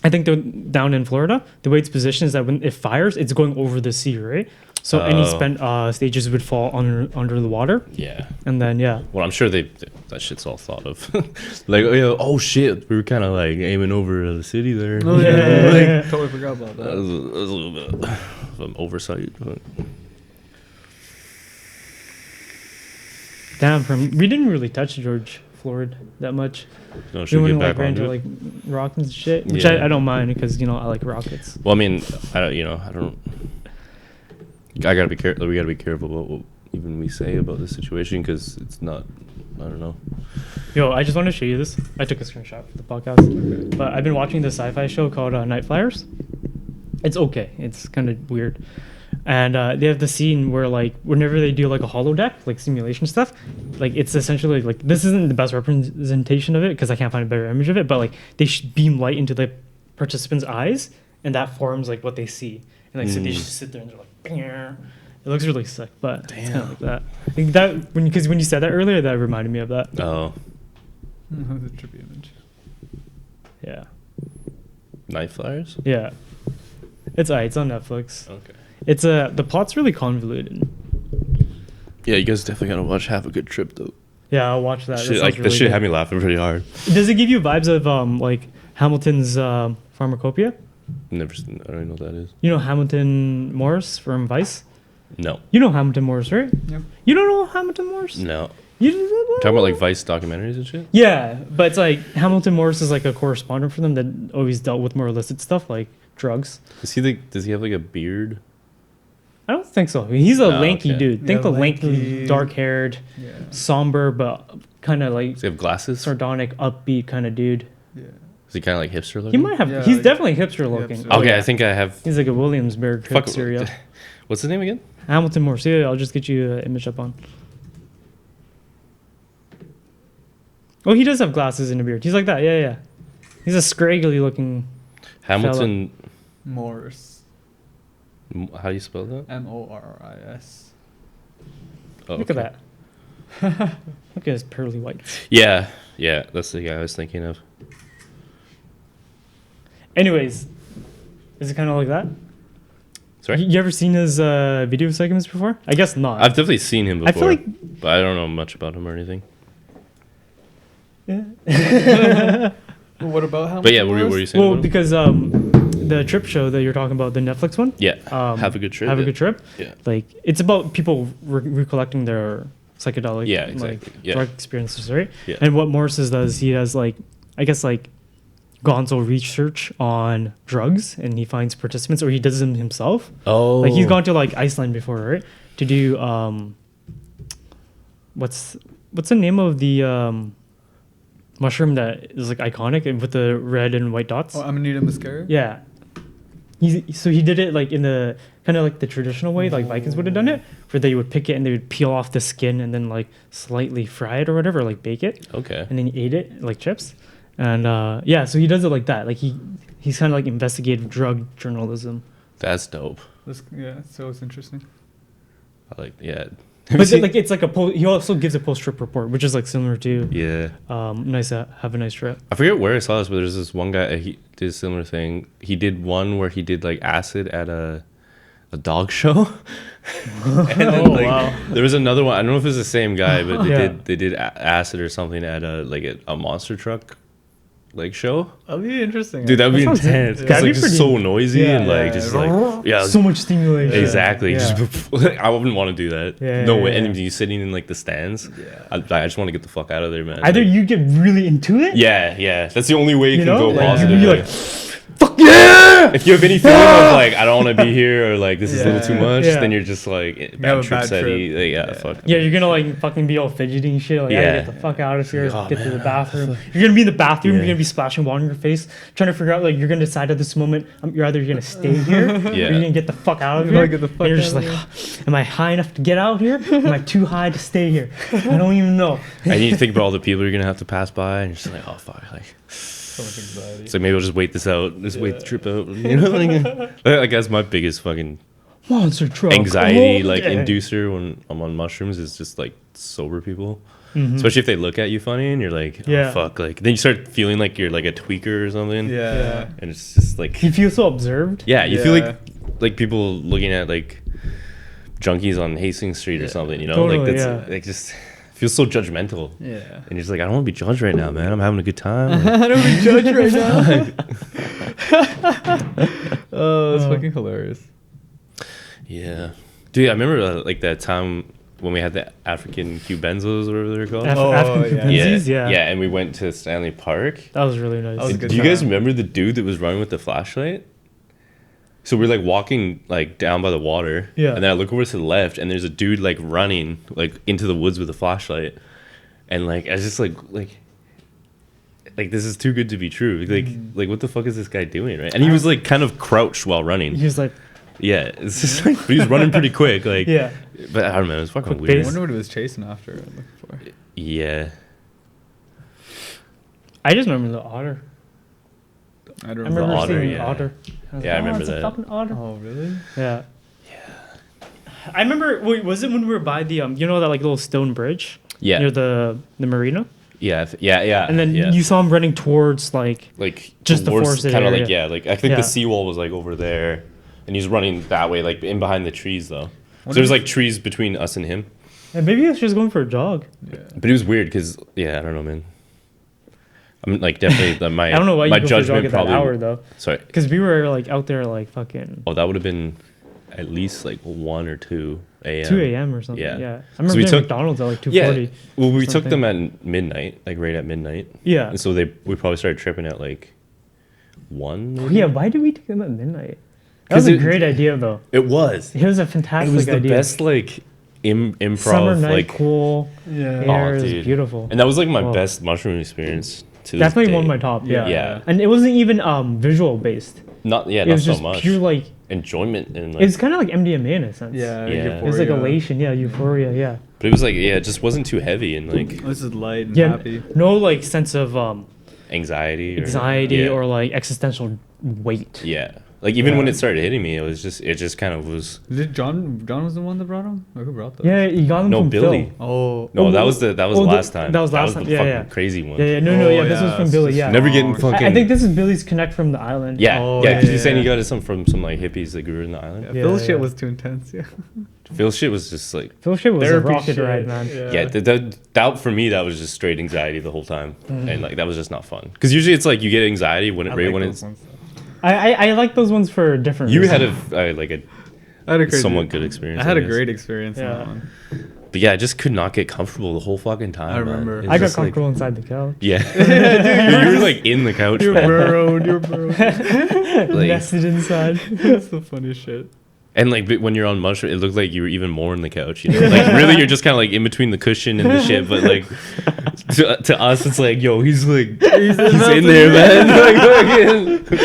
I think down in Florida, the way it's positioned is that when it fires, it's going over the sea, right? So any spent stages would fall under the water. Yeah. And then Well, I'm sure that shit's all thought of. Like, oh shit, we were kind of like aiming over the city there. Oh yeah, totally forgot about That that. was a little bit of an oversight. But. Damn, we didn't really touch George Floyd that much. No, We should we went get like back ran onto into it? like rockets and shit, which Yeah. I don't mind because I like rockets. Well, I mean, I don't. I gotta be careful. We gotta be careful about what even we say about this situation because it's not. I don't know. Yo, I just wanted to show you this. I took a screenshot for the podcast, but I've been watching this sci-fi show called Night Flyers. It's okay. It's kind of weird, and they have the scene where like whenever they do like a holodeck, like simulation stuff, like it's essentially like this isn't the best representation of it because I can't find a better image of it, but like they beam light into the participants' eyes, and that forms like what they see, and like so they just sit there and they're like. It looks really sick, but it's kind of like that. I think that when you said that earlier, that reminded me of that. Oh, The trippy image. Yeah, Night Flyers. yeah. It's on Netflix. Okay. It's the plot's really convoluted. Yeah, you guys definitely gotta watch Have a Good Trip though. Yeah, I'll watch that. Shit, That like sounds that shit really had me laughing pretty hard. good. Does it give you vibes of like Hamilton's Pharmacopoeia? Never. I don't even know what that is. You know Hamilton Morris from Vice? No. You know Hamilton Morris, right? Yep. You don't know Hamilton Morris? No. You Talking about like Vice documentaries and shit. Yeah, but it's like Hamilton Morris is like a correspondent for them that always dealt with more illicit stuff like drugs. Does he have like a beard? I don't think so. He's a Oh, lanky okay. dude. Think Yeah, the lanky, lanky. dark-haired, Yeah. somber, but kind of like Does he have glasses? sardonic, upbeat kind of dude. Yeah. Is he kind of like hipster looking? He might have. Yeah, He's like- definitely hipster looking. hipster. Oh, Okay, yeah. I think I have. He's like a Williamsburg Fuck. hipster. Yeah. What's his name again? Hamilton Morris. Yeah, I'll just get you an image up on. Oh, he does have glasses and a beard. He's like that. Yeah, yeah. He's a scraggly looking. Hamilton. Morris. How do you spell that? Morris. Oh, Look okay. at that. Look at his pearly white. Yeah, that's the guy I was thinking of. Anyways, is it kind of like that? Sorry, You ever seen his video segments before? I guess not. I've definitely seen him before. I feel like but I don't know much about him or anything. Well, what about how? But yeah, what were you saying? well, about him? because the trip show that you're talking about, the Netflix one. Yeah, Um, have a good trip. Have a yeah. good trip. Yeah. Like it's about people recollecting their psychedelic Yeah, exactly. like Yeah. drug experiences, right? Yeah. And what Morris does, he has like I guess like gonzo research on drugs, and he finds participants, or he does them himself. Oh, Like he's gone to like Iceland before, right? To do what's the name of the mushroom that is like iconic and with the red and white dots? Oh, Amanita muscaria. Yeah. He did it like in the kind of like the traditional way, like Vikings would have done it, where they would pick it and they would peel off the skin and then like slightly fry it or whatever, like bake it, Okay. and then he ate it like chips. And yeah, so he does it like that. Like he's kind of like investigative drug journalism. That's dope. Yeah, so it's interesting. I like. Yeah. But then, like it's like he also gives a post trip report, which is like similar to Yeah. nice have a nice trip. I forget where I saw this, but there's this one guy. He did a similar thing. He did one where he did like acid at a dog show. And then, like, wow. There was another one. I don't know if it's the same guy, but Yeah. they did acid or something at a monster truck like show. That'd be interesting. Dude, that would be That sounds- intense. that'd Because be like just pretty- so noisy yeah. and like Yeah. just like yeah. So much stimulation. Exactly. Yeah. Just I wouldn't want to do that. Yeah, no yeah, way. yeah. And you sitting in like the stands. Yeah. I just want to get the fuck out of there, man. Either Like, you get really into it, yeah. That's the only way you you can know, go like, positive. you're like, like, fuck yeah! if you have any feeling of like I don't want to be here or like this is a little too Yeah. much, Yeah. then you're just like have bad a trip bad steady. trip. Like, yeah, Yeah. fuck. Yeah, you're gonna like fucking be all fidgety and shit. Like, I Yeah. gotta get the fuck out of here. Oh, Get to the man. bathroom. You're gonna be in the bathroom. Yeah. You're gonna be splashing water in your face, trying to figure out like you're gonna decide at this moment. You're either gonna stay here, or Yeah. you're gonna get the fuck out of You here. gotta get the fuck and you're out just of like, am I high enough to get out here? Am I too high to stay here? I don't even know. And you think about all the people you're gonna have to pass by, and you're just like, oh fuck, like. So much anxiety. It's like maybe I'll just wait this out, just wait the trip out. You know, like that's my biggest fucking Monster truck. anxiety Oh, like yeah. inducer when I'm on mushrooms is just like sober people, Mhm. especially if they look at you funny and you're like, oh, Yeah. fuck, like then you start feeling like you're like a tweaker or something. Yeah. And it's just like, You feel so observed. yeah, you feel Yeah. like people looking at like junkies on Hastings Street or something, you know, Totally, like that's yeah. like just feels so judgmental. Yeah. And you're just like, I don't want to be judged right now, man. I'm having a good time. I don't be judged right now. Oh, that's fucking hilarious. Yeah, dude, I remember like that time when we had the African Cubenzos, whatever they're called. African yeah. Cubensis, yeah. yeah, and we went to Stanley Park. That was really nice. That was a good Do you guys time. remember the dude that was running with the flashlight? So we're like walking like down by the water, Yeah. and then I look over to the left, and there's a dude like running like into the woods with a flashlight, and like I was just like this is too good to be true. Like what the fuck is this guy doing, right? And he was like kind of crouched while running. He was like, Yeah, it's just like but he was running pretty quick, like yeah. But I don't know, it was fucking Quick weird. I pace. wonder what he was chasing after. I'm looking for. Yeah. I just remember the otter. I don't I remember. remember otter, seeing yeah. the otter. I was Yeah, I remember it's a that. fucking otter. Oh, really? Yeah. I remember. Wait, was it when we were by the you know that like little stone bridge Yeah. near the marina, Yeah, yeah. and then yeah. you saw him running towards like like just the towards forested kind of area. like yeah, like I think Yeah. the seawall was like over there, and he's running that way, like in behind the trees though. So Wonder there's if- like trees between us and him, and maybe he was just going for a jog. Yeah. but it was weird because yeah, I don't know, man. I'm like definitely my I don't know why my you go for a jog judgment at that probably. hour though, Sorry. because we were like out there like fucking Oh, that would have been at least like 1 or 2 a.m. 2 a.m. or something. Yeah. Yeah, I So remember we doing took- McDonald's at like 2:40. Yeah. Well, we took something. them at midnight, like right at midnight. Yeah. And so we probably started tripping at like 1. Oh, Maybe? yeah, why did we take them at midnight? That 'Cause was a it- great idea though. It was. It was a fantastic It was the idea. best like improv Summer night, like cool Yeah. air, it was dude. beautiful. And that was like my Oh. best mushroom experience to Definitely this one of day. my top. Yeah. Yeah. And it wasn't even visual based. Not It not was so just much. pure like Enjoyment and like it's kind of like MDMA in a sense. Yeah. Yeah. It was like euphoria. elation, yeah, euphoria, yeah. but it was like it just wasn't too heavy and like This is light and Yeah, happy. no like sense of anxiety anxiety yeah. or like existential weight. yeah. Like even when Yeah. it started hitting me, it just kind of was Did John was the one that brought him? Or who brought them? Yeah, you got them no from Billy. Phil. Oh. No, Oh, that was the oh, last time. that was last time. the Yeah, fucking yeah. crazy one. Yeah, no, Oh, yeah, this was yeah, from it's Billy, just yeah. Never getting Oh, fucking. I think this is Billy's connect from the island. Yeah, Oh, yeah. yeah, Because he's saying yeah. he got it from some like hippies that grew in the island. Yeah, Yeah, Phil's yeah. shit was too intense. Yeah. Phil's shit was just like Phil shit was Therapy a rocket shit, ride, man. yeah. That for me that was just straight anxiety the whole time, Mm. and like that was just not fun. Because usually it's like you get anxiety when it I right like when those it's ones. I like those ones for different you reasons. had like a I had a crazy, somewhat good experience. I had a guess. great experience on Yeah. that one. But yeah, I just could not get comfortable the whole fucking time. I man. remember. It's I got just, like- comfortable inside the couch. Yeah, you were like in the couch, man. You're burrowed. Like- Nested inside. That's the funniest shit. And like when you're on mushroom, it looked like you were even more in the couch. You know, like really, you're just kind of like in between the cushion and the shit. But like to us, it's like, yo, he's like he's in there, man. Like, fucking,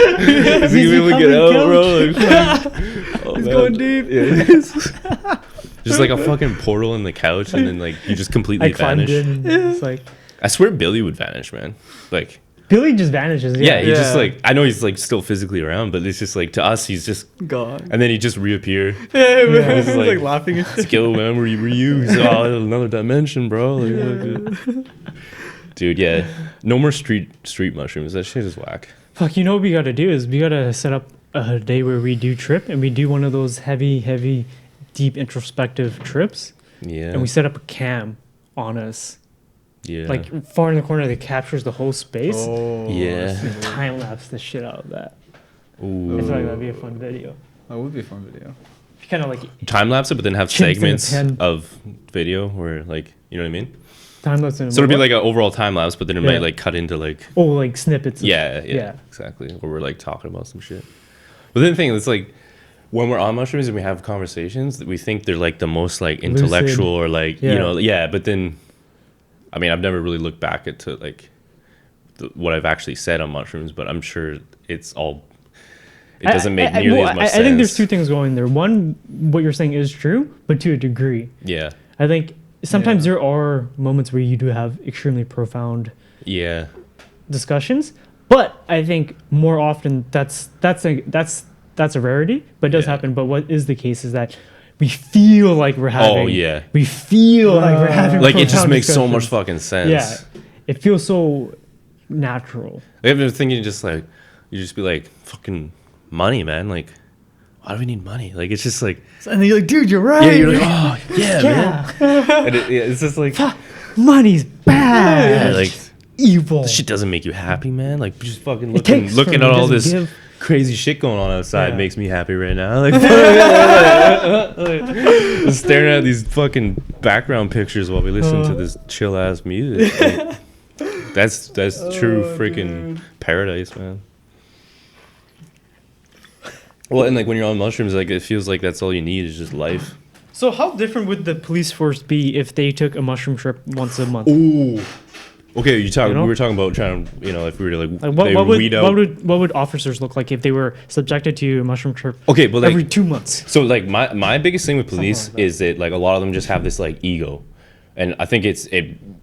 is he gonna be able to get out, bro? Like, oh, He's man. going deep. Yeah. Just like a fucking portal in the couch, and then like you just completely I climbed vanish. in. And it's like I swear Billy would vanish, man. Like. Billy just vanishes. Yeah, he just Yeah. like I know he's like still physically around, but it's just like to us he's just God. and then he just reappear. Yeah, man. Yeah. He's It's like, like- laughing and shit. Skill, man, where were you? He's, oh, another dimension, bro. Like, dude, yeah, no more street mushrooms. That shit is whack. Fuck, you know what we gotta do is we gotta set up a day where we do trip and we do one of those heavy, deep introspective trips Yeah, and we set up a cam on us. yeah, Like far in the corner that captures the whole space. Oh. Yeah. And time lapse the shit out of that. I ooh, feel like that'd be a fun video. That would be a fun video. Kind of like time lapse it, but then have Chinks in the segments pen. of video where like you know what I mean. time lapse. So it'll be like an overall time lapse, but then it Yeah. might like cut into like like snippets. Of, yeah, yeah. exactly. Or we're like talking about some shit. But then the thing is like when we're on mushrooms and we have conversations, we think they're like the most like Lucid. intellectual or like Yeah. you know yeah. But then, I mean, I've never really looked back at like what I've actually said on mushrooms, but I'm sure it's all. It doesn't make nearly as much sense. I think there's two things going there. One, what you're saying is true, but to a degree. Yeah, I think sometimes Yeah. there are moments where you do have extremely profound yeah, discussions, but I think more often that's a rarity, but it does Yeah. happen. But what is the case is that we feel like we're having. Oh, yeah. We feel like we're having. like it just profound makes so much discussions. fucking sense. Yeah, it feels so natural. I've been thinking just like you just be like fucking money, man. Like, why do we need money? Like, it's just like And then you're like, dude, you're right. yeah, you're like oh yeah, man. Yeah, And it's just like money's bad. yeah, like. Evil. This shit doesn't make you happy, man. Like just fucking It takes looking from at you, all doesn't this give. crazy shit going on outside Yeah. makes me happy right now. Like just staring at these fucking background pictures while we listen to this chill ass music. Like, that's true freaking paradise, man. Well, and like when you're on mushrooms, like it feels like that's all you need is just life. So how different would the police force be if they took a mushroom trip once a month? Ooh. Okay, you talk. You know? We were talking about trying to, you know, if we were to like, Like they what weed out. what would officers look like if they were subjected to a mushroom trip Okay, but like every 2 months? So like my biggest thing with police like that. is that like a lot of them just have this like ego, and I think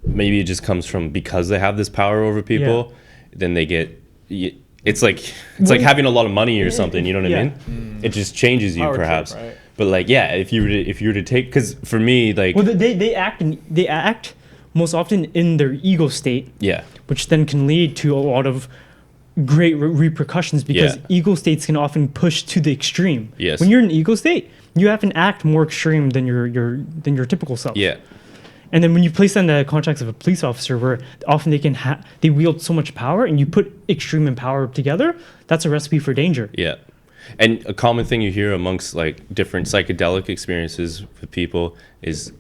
maybe it just comes from because they have this power over people, then they get it's like having a lot of money or something. You know what Yeah. I mean? It just changes you Power trip, perhaps. right? But like yeah, if you were to take because for me like Well, they act most often in their ego state, yeah which then can lead to a lot of great repercussions because Yeah. ego states can often push to the extreme. Yes. When you're in an ego state, you have to act more extreme than your typical self. yeah And then when you place that in the context of a police officer, where often they wield so much power, and you put extreme and power together, that's a recipe for danger. Yeah. And a common thing you hear amongst like different psychedelic experiences with people is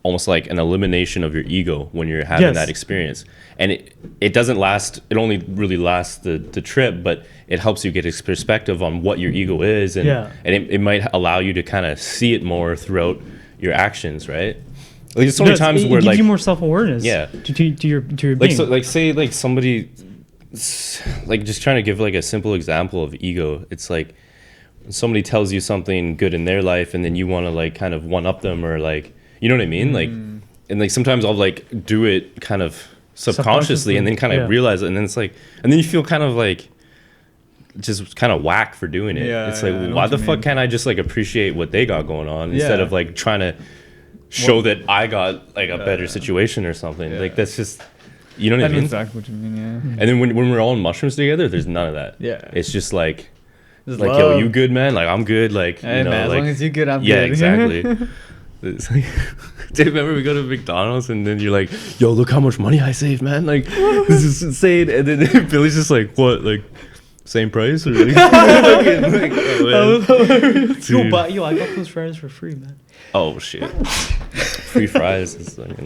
almost like an elimination of your ego when you're having that experience. And it doesn't last, it only really lasts the trip, but it helps you get a perspective on what your ego is. And, and it might allow you to kind of see it more throughout your actions, right? Like there's so many times where it gives like you more self-awareness to your being. Like, so, like say like somebody, like just trying to give like a simple example of ego. It's like when somebody tells you something good in their life and then you want to like kind of one up them, or like, you know what I mean? Like, and like sometimes I'll like do it kind of subconsciously and then kind of realize it, and then it's like, and then you feel kind of like just kind of whack for doing it. It's like, why the fuck can't I just like appreciate what they got going on instead of like trying to show that I got like a better situation or something. Like that's just, you know what I mean? Exactly what you mean. And then when we're all on mushrooms together, there's none of that. It's just like yo, you good, man? Like I'm good. Like, hey, you know, man, as like, long as you good, I'm good. Yeah, exactly. It's like, do you remember we go to McDonald's and then you're like, yo, look how much money I saved, man. Like, this is insane. And then Billy's just like, what? Like, same price? Or like, Yo, but I got those fries for free, man. Oh, shit. Free fries is like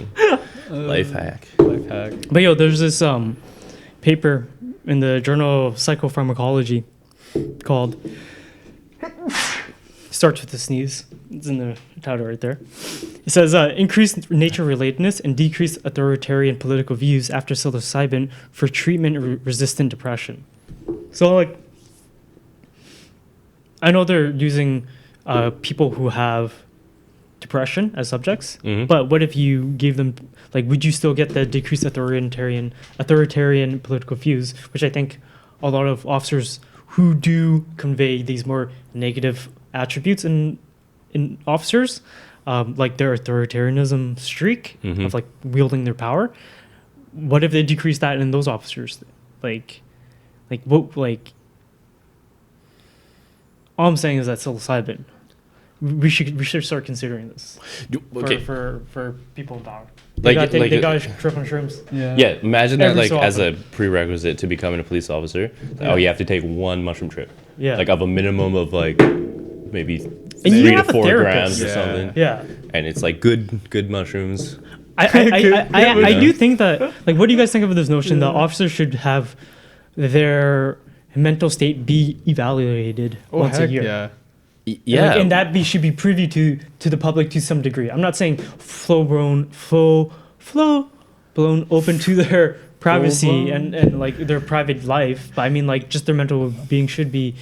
a life hack. But yo, there's this paper in the Journal of Psychopharmacology called, starts with a sneeze. It's in the title right there. It says, increased nature relatedness and decreased authoritarian political views after psilocybin for treatment-resistant depression. So, like, I know they're using people who have depression as subjects, but what if you gave them, like, would you still get the decreased authoritarian political views, which I think a lot of officers who do convey these more negative attributes in officers, like their authoritarianism streak of like wielding their power. What if they decrease that in those officers? Like what? Like, all I'm saying is that psilocybin. We should start considering this. For people in power. They got to trip on shrooms. Yeah, imagine that like as a prerequisite to becoming a police officer. Oh, you have to take one mushroom trip. Yeah. Like of a minimum of like maybe 3 to 4 grams or something. Yeah. And it's like good mushrooms. I do think that, like, what do you guys think of this notion that officers should have their mental state be evaluated once a year? Yeah. Like, and that should be privy to the public to some degree. I'm not saying flow blown open to their privacy and like their private life, but I mean like just their mental being should be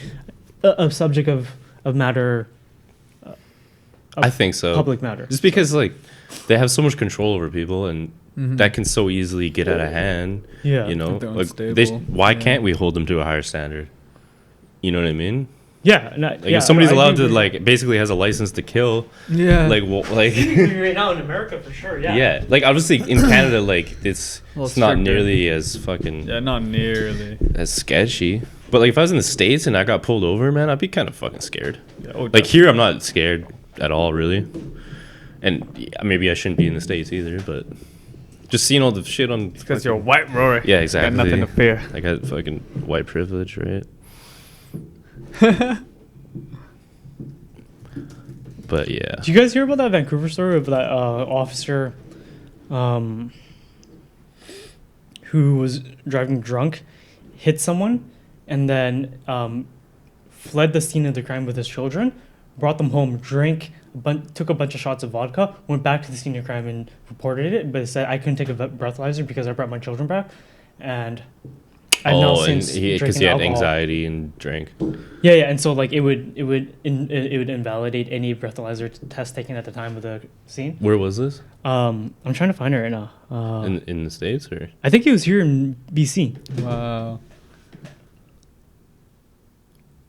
a subject of matter. I think so. Public matter. Just because like they have so much control over people, and that can so easily get out of hand. Yeah. You know, like why can't we hold them to a higher standard? You know what I mean? Yeah, like if somebody's allowed to like basically has a license to kill. Yeah. Like like right now in America for sure. Yeah. Yeah, like obviously in Canada, like it's not nearly as fucking. Yeah, not nearly as sketchy. But like if I was in the States and I got pulled over, man, I'd be kind of fucking scared. Like here, I'm not scared at all, really. And maybe I shouldn't be in the States either, but just seeing all the shit on. Because you're white, Rory. Yeah, exactly. Got nothing to fear. I got fucking white privilege, right? But yeah. Did you guys hear about that Vancouver story of that officer who was driving drunk, hit someone, and then fled the scene of the crime with his children, brought them home, drank, took a bunch of shots of vodka, went back to the scene of crime and reported it, but said I couldn't take a breathalyzer because I brought my children back, and I've now since because he had anxiety and drank. Yeah, and so like it would invalidate any breathalyzer test taken at the time of the scene. Where was this? I'm trying to find it right now. In the States, or I think he was here in BC. Wow.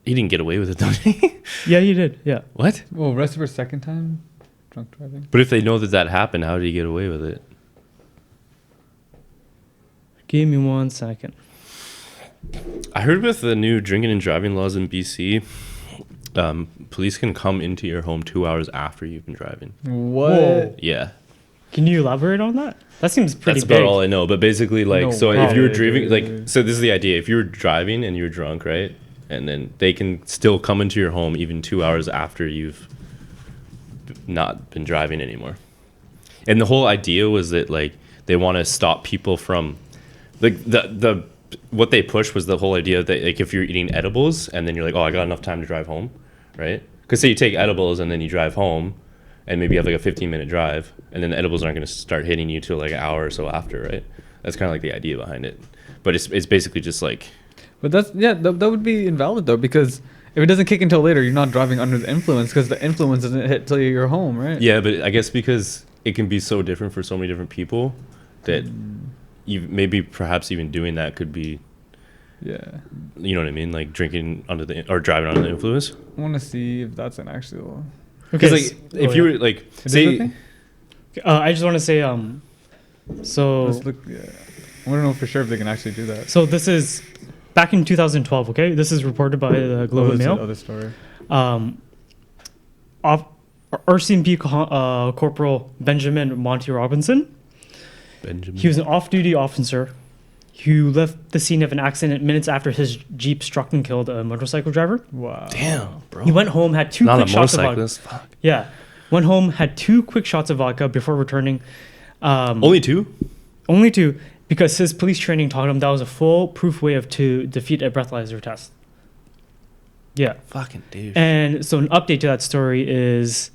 He didn't get away with it, did he? Yeah, he did. Yeah. What? Well, arrested for second time drunk driving. But if they know that happened, how did he get away with it? Give me 1 second. I heard with the new drinking and driving laws in BC, police can come into your home 2 hours after you've been driving. What? Yeah. Can you elaborate on that? That seems pretty That's big. about all I know. But basically, like, No so way, if you were dude. driving, like, so this is the idea. If you were driving and you're drunk, right, and then they can still come into your home even 2 hours after you've not been driving anymore. And the whole idea was that, like, they want to stop people from, like, the what they pushed was the whole idea that, like, if you're eating edibles and then you're like, oh, I got enough time to drive home, right? Because say you take edibles and then you drive home, and maybe you have like a 15-minute drive, and then the edibles aren't going to start hitting you till like an hour or so after, right? That's kind of like the idea behind it. But it's basically just like, But that's that would be invalid though, because if it doesn't kick until later, you're not driving under the influence because the influence doesn't hit till you're home, right? yeah, but I guess because it can be so different for so many different people that you maybe perhaps even doing that could be, Yeah. you know what I mean, like drinking under the or driving under the influence. I want to see if that's an actual. Okay. Because like if you were like It is a say thing? I just want to say so Let's look. Yeah. I want to know for sure if they can actually do that. so this is back in 2012. Okay, this is reported by the Globe and That's the Mail. other story. RCMP Corporal Benjamin Monty Robinson. Benjamin. He was an off-duty officer who left the scene of an accident minutes after his Jeep struck and killed a motorcycle driver. Wow. Damn, bro. He went home, had two Not quick a shots of vodka. motorcyclist. Fuck. Yeah, went home, had 2 quick shots of vodka before returning. Only 2? Only 2, because his police training taught him that was a foolproof way to defeat a breathalyzer test. Yeah. Fucking dude. And so an update to that story is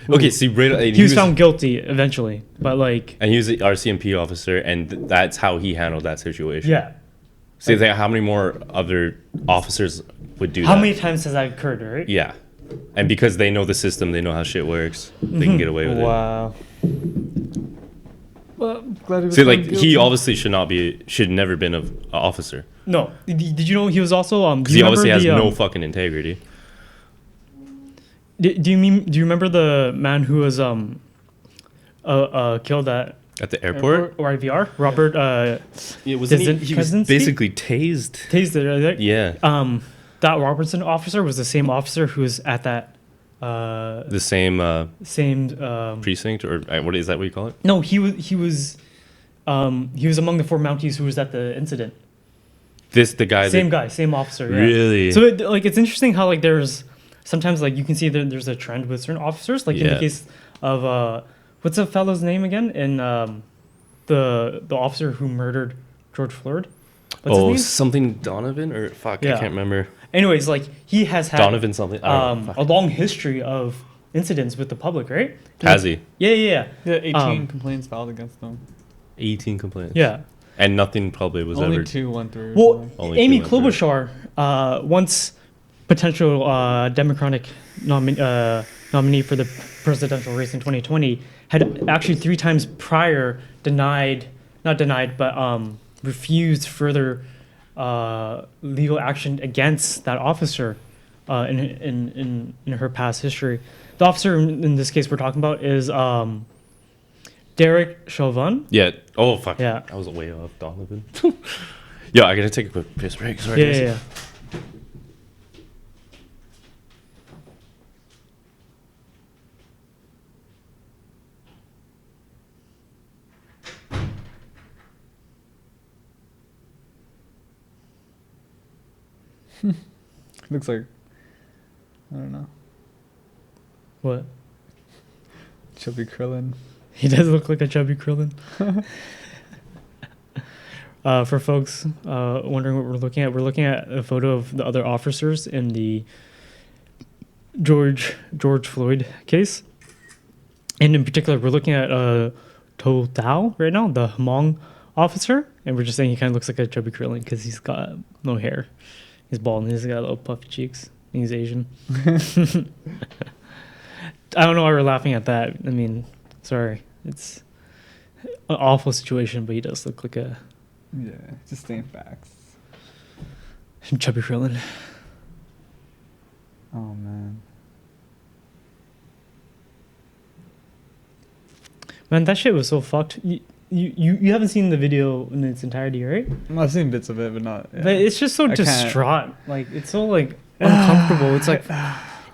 Okay, see, right, he was found guilty eventually, but like and he was an RCMP officer, and that's how he handled that situation. yeah. See, how many more other officers would do How that? many times has that occurred, right? Yeah, and because they know the system, they know how shit works. They can get away with Wow. Well, glad he it. was See, found like guilty. he obviously should never been an officer No. Did you know he was also because he obviously has no fucking integrity. Do you remember the man who was killed at At the airport, or IVR? Robert yeah, wasn't Does it- he was Krasinski? basically tased. tased it, right? Yeah, That Robertson officer was the same officer who was at that the same same precinct, or what is that? What you call it? no, he was among the 4 Mounties who was at the incident. The guy. Same that, guy, same officer. Yeah. Really? So it's interesting how like there's sometimes like you can see there's a trend with certain officers. Like in the Yeah. case of what's the fellow's name again? In the officer who murdered George Floyd. What's his name? Something Donovan or fuck, Yeah. I can't remember. Anyways, like he has had Donovan something. I don't know. a long history of incidents with the public, right? Has he? Yeah. Yeah, 18 Um, complaints filed against them. 18 complaints. Yeah. And nothing probably was Only ever. 2 went through. Well, Only Amy 2 went through. Klobuchar, once potential Democratic nominee for the presidential race in 2020, had actually 3 times prior refused further legal action against that officer in her past history. The officer in this case we're talking about is Derek Chauvin. Yeah. Oh fuck. Yeah. I was way off, Donovan. Yeah, I gotta take a quick piss break. Sorry. Yeah, guys. yeah. Looks like. I don't know. What? Chubby Krillin. He does look like a chubby Krillin. For folks wondering what we're looking at a photo of the other officers in the George Floyd case. And in particular, we're looking at To Thao right now, the Hmong officer. And we're just saying he kind of looks like a chubby Krillin because he's got no hair. He's bald and he's got little puffy cheeks. And he's Asian. I don't know why we're laughing at that. I mean, sorry. It's an awful situation, but he does look like a Yeah, just saying facts. chubby Krillin. Oh man. Man, that shit was so fucked. You haven't seen the video in its entirety, right? I've seen bits of it, but not. Yeah. But it's just so I can't- distraught. Like it's so like uncomfortable. It's like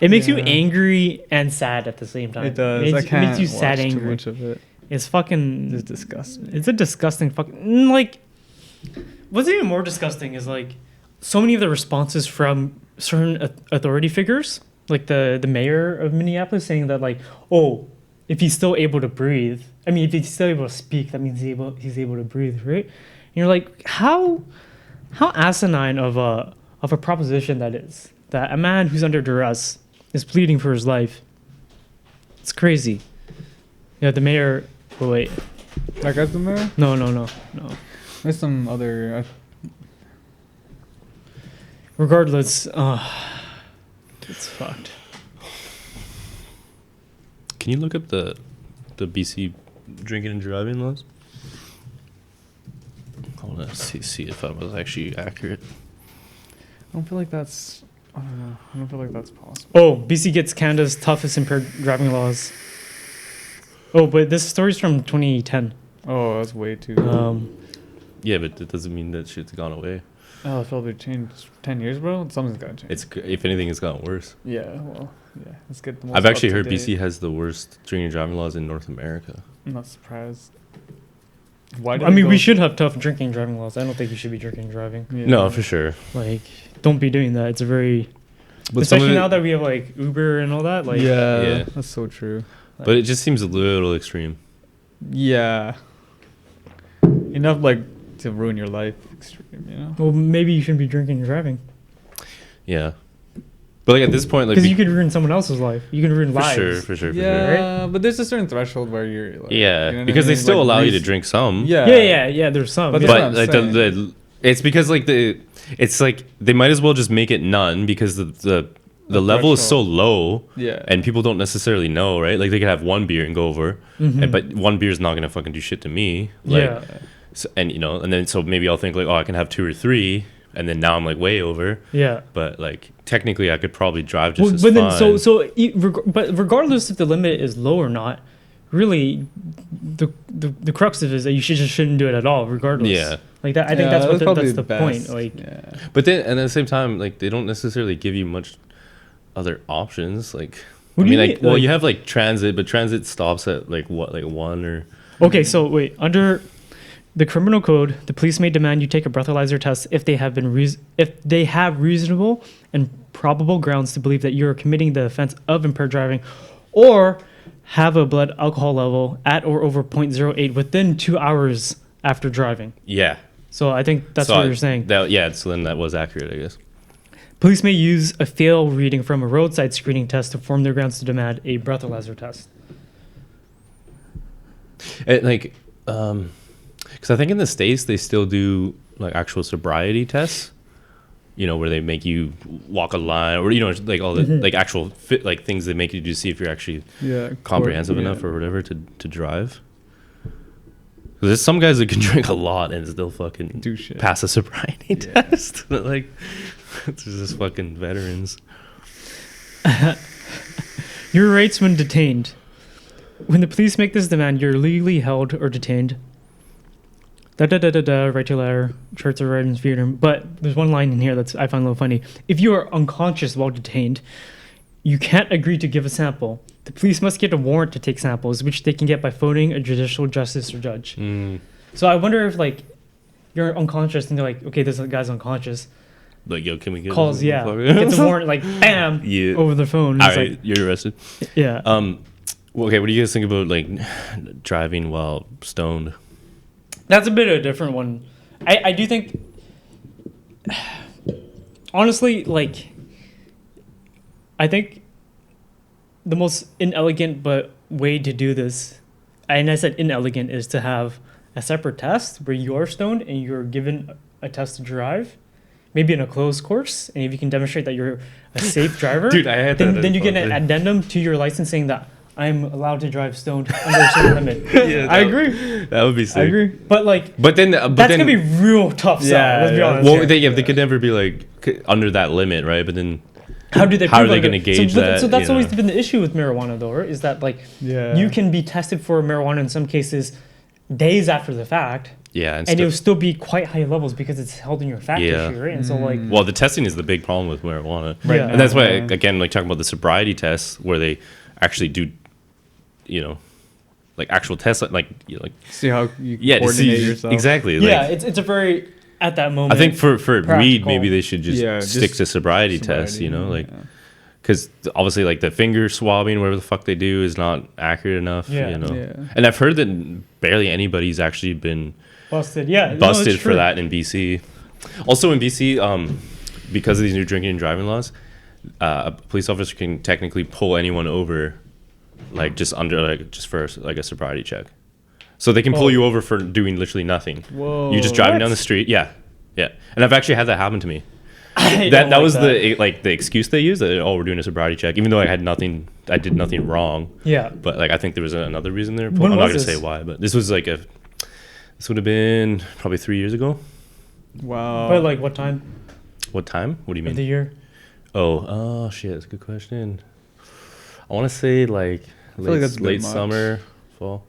It makes you Yeah. angry and sad at the same time. It does. It I makes, can't it makes you watch sad, too angry. much of it. It's fucking. It just disgusts me. It's a disgusting fucking like. What's even more disgusting is like, so many of the responses from certain authority figures, like the mayor of Minneapolis, saying that like, oh, if he's still able to breathe, I mean, if he's still able to speak, that means he's able to breathe, right? And you're like, how asinine of a proposition that is. That a man who's under duress is pleading for his life. It's crazy. Yeah, the mayor. Oh, wait. That guy's the mayor? No. There's some other. Regardless, it's fucked. Can you look up the BC drinking and driving laws? I want to see if I was actually accurate. I don't feel like that's. I don't know. I don't feel like that's possible. Oh, BC gets Canada's toughest impaired driving laws. Oh, but this story's from 2010. Oh, that's way too. Yeah, but that doesn't mean that shit's gone away. Oh, it's probably changed 10 years, bro. Something's got to change. If anything, it's gotten worse. Yeah, well, yeah. Let's get the most I've actually heard up-to-date. BC has the worst drinking and driving laws in North America. I'm not surprised. Why? I mean, we should have tough drinking and driving laws. I don't think you should be drinking and driving. Yeah. No, for sure. Like, don't be doing that. It's a very... But some of especially it- now that we have, like, Uber and all that. Like, Yeah, Yeah. that's so true. But it just seems a little extreme. Yeah. Enough, like, to ruin your life. Extreme, you know? well, maybe you shouldn't be drinking and driving. Yeah. But like at this point, like Because you could ruin someone else's life. You can ruin for lives. sure, for sure. Yeah, but there's a certain threshold where you're like... Yeah, you know what because I they mean? still Like, allow you to drink some. Yeah, there's some. But yeah. that's what But I'm like saying. it's because like it's like they might as well just make it none because the level is so threshold. low. Yeah. And people don't necessarily know, right? Like they could have one beer and go over, Mhm. but one beer is not gonna fucking do shit to me. Like, Yeah. so, and you know, and then so maybe I'll think like, oh, I can have 2 or 3, and then now I'm like way over. Yeah. But like technically, I could probably drive just as But then, fine. but regardless if the limit is low or not, really, the crux of it is that you shouldn't do it at all, regardless. Yeah. Like that. I think that's probably the point. best. Like, yeah. But then, and at the same time, like they don't necessarily give you much other options. Like, What I do you mean, mean? like, well, Like- you have like transit, but transit stops at like what, like 1 or. okay, so wait, under the criminal code, the police may demand you take a breathalyzer test if they have reasonable and probable grounds to believe that you are committing the offense of impaired driving, or have a blood alcohol level at or over 0.08 within 2 hours after driving. Yeah. So I think that's So what you're saying. Yeah. So then that was accurate, I guess. Police may use a fail reading from a roadside screening test to form their grounds to demand a breathalyzer test. And like, because I think in the States they still do like actual sobriety tests. You know, where they make you walk a line, or you know, like all the like actual fit, like things they make you do to see if you're actually Yeah. comprehensive enough or whatever to drive. 'Cause there's some guys that can drink a lot and still fucking Do shit. pass a sobriety test. Like, it's just fucking veterans. Your rights when detained. When the police make this demand, you're legally held or detained. Right to letter, shirts of right and freedom. But there's one line in here that's I find a little funny. If you are unconscious while detained, you can't agree to give a sample. The police must get a warrant to take samples, which they can get by phoning a judicial justice or judge. So I wonder if like you're unconscious and they're like, okay, this guy's unconscious. Like, yo, can we get Calls, this yeah, motherfucker? gets a warrant, like bam, Yeah. over the phone. All It's right, like, you're arrested. yeah. Well, okay, what do you guys think about like driving while stoned? That's a bit of a different one. I do think, honestly, like, I think the most inelegant but way to do this, and I said inelegant, is to have a separate test where you are stoned and you're given a test to drive, maybe in a closed course, and if you can demonstrate that you're a safe driver, Dude, I had that. then you get an addendum to your license saying that I'm allowed to drive stoned under a certain limit. Yeah, I agree. That would be sick. I agree. But like, But then, that's then, gonna be real tough. Yeah, Let's be yeah. honest. well, here. they could never be like under that limit, right? But then, How do they? how are prove they under- gonna gauge so, that, So that's you always know? been the issue with marijuana, though, right? Is that like Yeah. you can be tested for marijuana in some cases days after the fact, Yeah, and it will still be quite high levels because it's held in your fat tissue, right? And so like, well, the testing is the big problem with marijuana, Right now, and that's why yeah. again, like talking about the sobriety tests where they actually do, you know, like actual tests, like See how you yeah, to coordinate see yourself. exactly. yeah, Like, it's a very at that moment. I think for weed, practical. maybe they should just stick to sobriety tests, you know, like. yeah. Because obviously, like the finger swabbing, whatever the fuck they do, is not accurate enough. Yeah. You know, Yeah. and I've heard that barely anybody's actually been busted. Yeah, no, busted it's for true. that in BC. Also in BC, because of these new drinking and driving laws, a police officer can technically pull anyone over, like just for like a sobriety check. So they can pull Oh. you over for doing literally nothing. Whoa. You're just driving What? down the street. Yeah, yeah. And I've actually had that happen to me. I That don't like was that. the excuse they used. That, we're doing a sobriety check, even though I did nothing wrong. Yeah. But like I think there was another reason there. When I'm not was gonna say this? why, but this would have been probably 3 years ago. Wow. But like what time What time? What do you of the mean? year? Oh shit, that's a good question. I want to say like feel like that's a bit late much. summer, fall.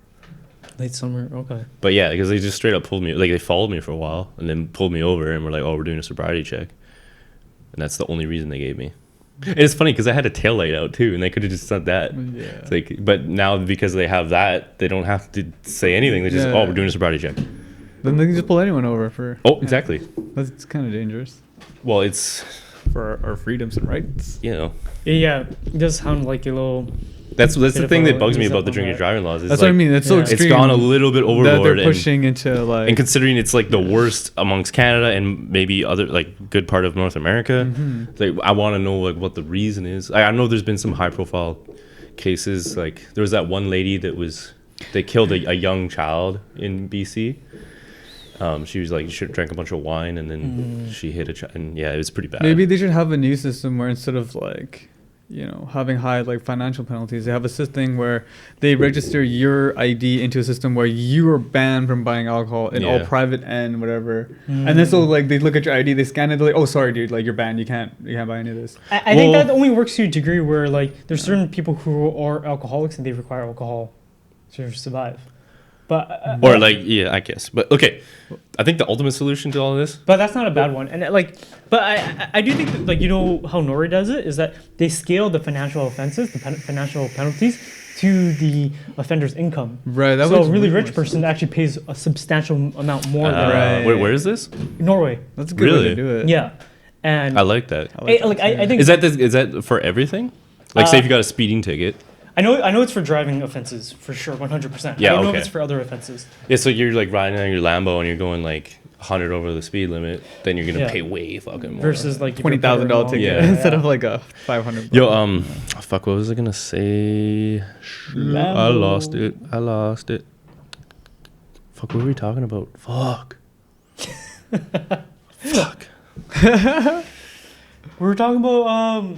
Late summer. Okay. But yeah, because they just straight up pulled me, like they followed me for a while and then pulled me over and were like, we're doing a sobriety check. And that's the only reason they gave me. And it's funny because I had a tail light out too, and they could have just said that. Yeah. It's like, but now because they have that, they don't have to say anything. They just, Yeah. we're doing a sobriety check. Then they can just pull anyone over for. Oh, exactly. That's kind of dangerous Well, it's, for our freedoms and rights. you know, Yeah, it does sound like a little. that's the Bit thing of that a bugs me ease about up the on drinking and that. driving laws. Is That's like, what I mean. It's so Yeah. extreme. it's gone a little bit that overboard. they're and- pushing into like. And considering it's like the worst amongst Canada and maybe other like good part of North America, like I want to know like what the reason is. I know there's been some high profile cases. Like there was that one lady they killed a young child in BC. She was like she drank a bunch of wine and then she hit a child, and yeah, it was pretty bad. Maybe they should have a new system where instead of like, having high like financial penalties, they have a system where they register your ID into a system where you are banned from buying alcohol in all Yeah. private and whatever. And then so like they look at your ID, they scan it, they're like, oh sorry dude, like you're banned, you can't buy any of this. I think Well- that only works to a degree where like there's certain people who are alcoholics and they require alcohol to survive. But or like yeah, I guess. But okay, I think the ultimate solution to all of this. But that's not a bad one. And but I do think that, like, how Rory does it is that they scale the financial offenses, the financial penalties to the offender's income. Right. That So was a really way rich more person actually pays a substantial amount more than Right. Where is this? Norway. That's a good way Really? to do it. Yeah. And I like that. I think Is that for everything? Like say if you got a speeding ticket. I know it's for driving offenses for sure, 100%. Yeah, I don't know okay. if it's for other offenses. Yeah, so you're like riding on your Lambo and you're going like 100 over the speed limit, then you're gonna Yeah. pay way fucking more. Versus like if you're $20,000 driving ticket Yeah. instead of like a $500. Yo, fuck, what was I gonna say? I lost it. Fuck, what were we talking about? Fuck. Fuck. We were talking about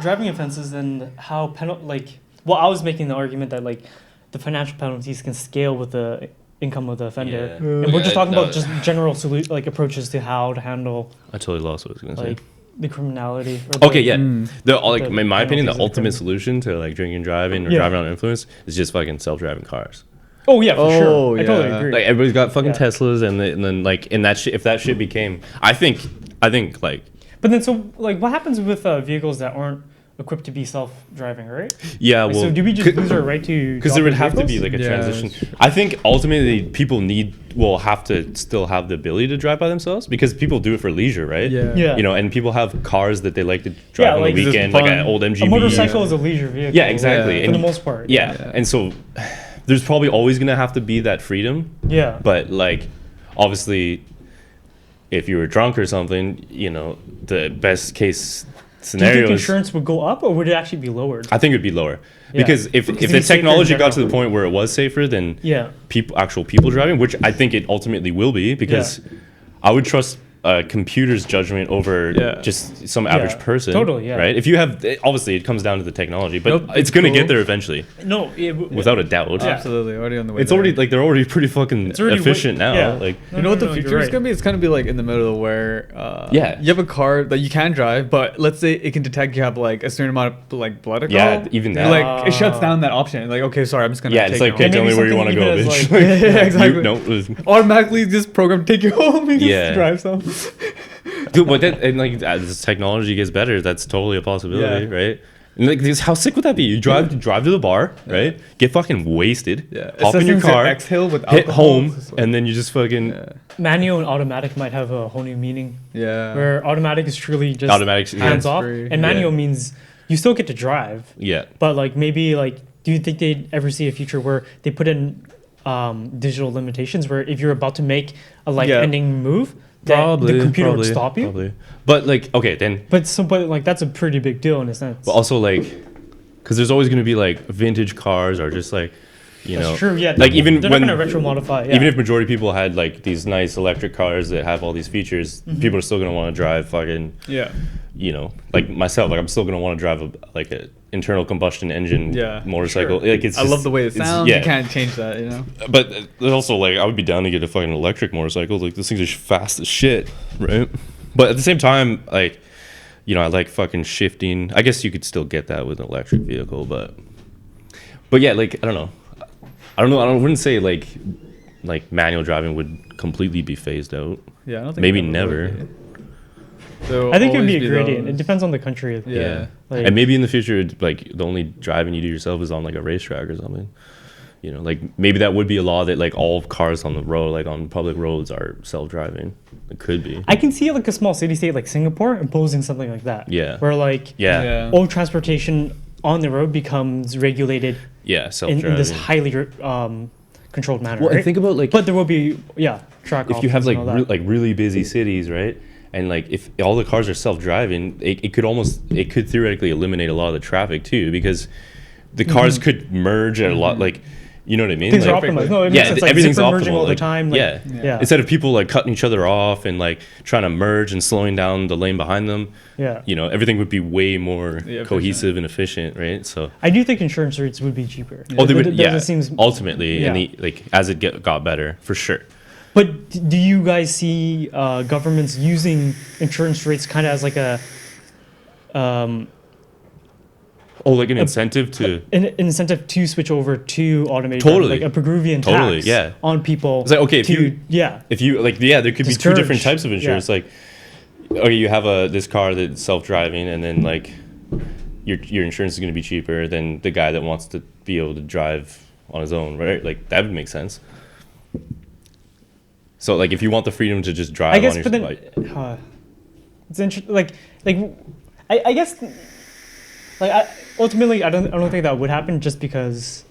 driving offenses and how I was making the argument that like the financial penalties can scale with the income of the offender, Yeah. and we're just talking no. about just general approaches to how to handle I totally lost what I was gonna like say. the criminality. Or the, Okay, yeah. Mm. In my opinion, the penalties of ultimate criminal. solution to like drinking and driving or Yeah. driving under influence is just fucking self-driving cars. Oh yeah, for Oh, sure. I totally yeah. agree. Like everybody's got fucking Yeah. Teslas, and then like in that shit, if that shit became, I think like But then so like what happens with vehicles that aren't equipped to be self-driving, right? yeah, Like, well, so do we just lose our right to? because there would have to be vehicles? like a Yeah, transition. that's true. I think ultimately people will have to still have the ability to drive by themselves because people do it for leisure, right? Yeah. Yeah. You know, and people have cars that they like to drive Yeah, on like, the just weekend, like fun. an old MGB. A motorcycle is a leisure vehicle. Yeah, exactly. Yeah. For the And, most part. yeah. Yeah. And so there's probably always gonna have to be that freedom, Yeah. but like obviously, if you were drunk or something, the best case Do you scenario think is. insurance would go up or would it actually be lowered? I think it'd be lower Yeah. because if Because the it's safer in technology got to general. the point where it was safer, then Yeah. actual people driving, which I think it ultimately will be, because I would trust a computer's judgment over Yeah. just some average person. Totally, yeah. Right. If you have, obviously, it comes down to the technology, but Nope, it's it's gonna cool. get there eventually, No, without a doubt. Absolutely, already on the way. It's there. already like they're already pretty fucking already efficient now. yeah. Like, You know what the you're future is right. gonna be? It's gonna be like in the middle where Yeah. you have a car that you can drive, but let's say it can detect you have like a certain amount of like blood alcohol. Yeah, even that. Like it shuts down that option. Like okay, sorry, I'm just gonna. yeah, take it's like, you okay, home. maybe tell me where you something want to go, even as, bitch. like- Yeah, exactly. No, it was- Automatically, this program take you home and Yeah. just drive some. dude, but that, and like as technology gets better, that's totally a possibility, Yeah. right? And like, how sick would that be? You drive to the bar, right? Get fucking wasted, Yeah. hop in your Assessing to car, exhale with hit alcohol, home, it's just like- and then you just fucking Yeah. Manual and automatic might have a whole new meaning. Yeah. Where automatic is truly just Automatic, yeah. hands off, Hands-free. and manual Yeah. means you still get to drive, yeah. but like maybe like, do you think they'd ever see a future where they put in digital limitations where if you're about to make a life-ending move, that the computer would stop you? Probably. But like, okay, then, But like that's a pretty big deal in a sense. but also like, because there's always gonna be like vintage cars or just like, you That's know, true. Yeah. like even they're when not gonna retro modify. Yeah. even if majority of people had like these nice electric cars that have all these features, Mm-hmm. people are still gonna want to drive fucking, Yeah. you know, like myself, like I'm still gonna want to drive a internal combustion engine Yeah. motorcycle. Sure. Like it's I just- love the way it it's- sounds. Yeah, You can't change that, you know. but also like I would be down to get a fucking electric motorcycle. Like those things are fast as shit, right? But at the same time, like, you know, I like fucking shifting. I guess you could still get that with an electric vehicle, but yeah, like I don't know. I wouldn't say like manual driving would completely be phased out. Yeah, I don't think Maybe it ever never. will be. There'll I think it would be a always gradient. those- It depends on the country. Yeah. Like, And maybe in the future, like the only driving you do yourself is on like a racetrack or something. You know, like maybe that would be a law that like all cars on the road, like on public roads, are self-driving. It could be. I can see like a small city state like Singapore imposing something like that. Yeah. Where like Yeah. all transportation on the road becomes regulated Yeah, in self-driving. this highly controlled manner. Well, and right? think about like But there will be track. if you have options like and all that. like really busy cities, right? And like if all the cars are self-driving, it could theoretically eliminate a lot of the traffic too, because the cars could merge at a lot, like, you know what I mean? things Like, are optimized. No, it yeah, makes sense. Like everything's zipper merging optimal. all the Like, time. Like, yeah. yeah. Instead of people like cutting each other off and like trying to merge and slowing down the lane behind them, Yeah. you know, everything would be way more efficient. cohesive and efficient, right? So I do think insurance rates would be cheaper. oh, they would, That yeah. seems. Ultimately, yeah. like as it got better, for sure. But do you guys see governments using insurance rates kind of as like a Oh, like an incentive to. an incentive to switch over to automated Totally. driving, like a Peruvian Totally, tax yeah. on people? It's like, okay, if to, you- yeah, If you like, yeah, there could be two different Discourage. types of insurance. Yeah. Like, okay, you have this car that's self-driving, and then like your insurance is going to be cheaper than the guy that wants to be able to drive on his own, right? Like that would make sense. So like, if you want the freedom to just drive I guess, on but your then it's interesting. Like I guess like ultimately I don't think that would happen just because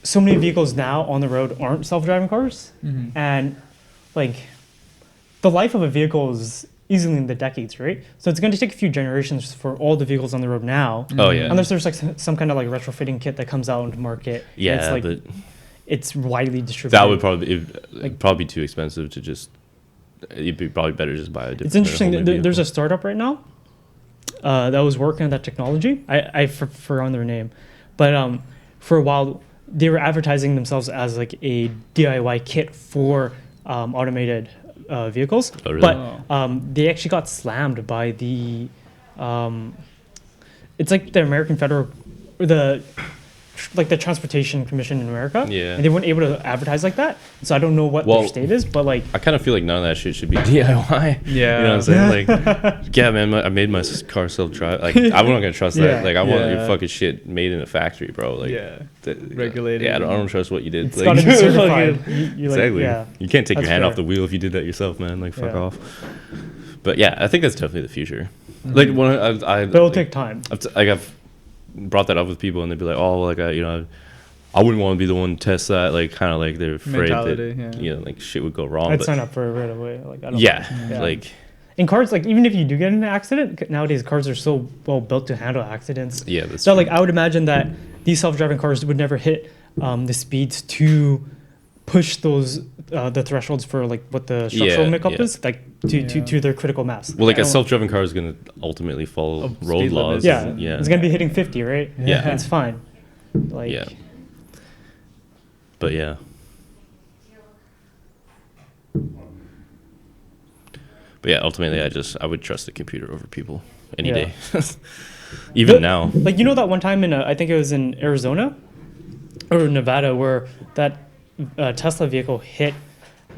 so many vehicles now on the road aren't self-driving cars, and like the life of a vehicle is easily in the decades, right? So it's going to take a few generations for all the vehicles on the road now. Oh yeah, Unless there's like some kind of like retrofitting kit that comes out into market. and yeah, it's like but it's widely distributed. that would probably be too expensive to just. It'd be probably better just buy a different. It's interesting. whole new There's a vehicle. startup right now that was working on that technology. I forgot their name, but for a while they were advertising themselves as like a DIY kit for automated vehicles. Oh, really? But they actually got slammed by the it's like the American Federal or the Transportation Commission in America. Yeah. And they weren't able to advertise like that. So I don't know what Well, their state is, but like I kind of feel like none of that shit should be DIY. Yeah. You know what I'm saying? Like, yeah, man, I made my car self-drive. Like, I'm not gonna trust Yeah. that. Like, I want your Yeah. fucking shit made in a factory, bro. Like, Yeah. th- Regulated. Yeah, I don't trust what you did. it's Like, gotta be certified. fucking- You're like, exactly. yeah. You can't take your That's hand fair. off the wheel if you did that yourself, man. Like, fuck Yeah. off. But yeah, I think that's definitely the future. Like, when I But it'll like, take time. I've brought that up with people, and they'd be like, "Oh, like I wouldn't want to be the one to test that." Like, kind of like they're afraid Mentality, that yeah. you know, like shit would go wrong. I'd but sign up for it right away. Like I don't yeah, Yeah. like in cars, like even if you do get in an accident, nowadays cars are so well built to handle accidents. yeah, that's So like I would imagine that these self-driving cars would never hit the speeds to push those the thresholds for like what the structural Yeah, makeup yeah. is, like to their critical mass. Well, like a And- self-driving car is gonna ultimately follow Of road speed laws. limits. Yeah, Yeah. it's gonna be hitting 50, right? Yeah. It's fine. Like, Yeah. But yeah. But yeah, ultimately, I would trust the computer over people any Yeah. day. Even now. Like, you know that one time in I think it was in Arizona or Nevada where that Tesla vehicle hit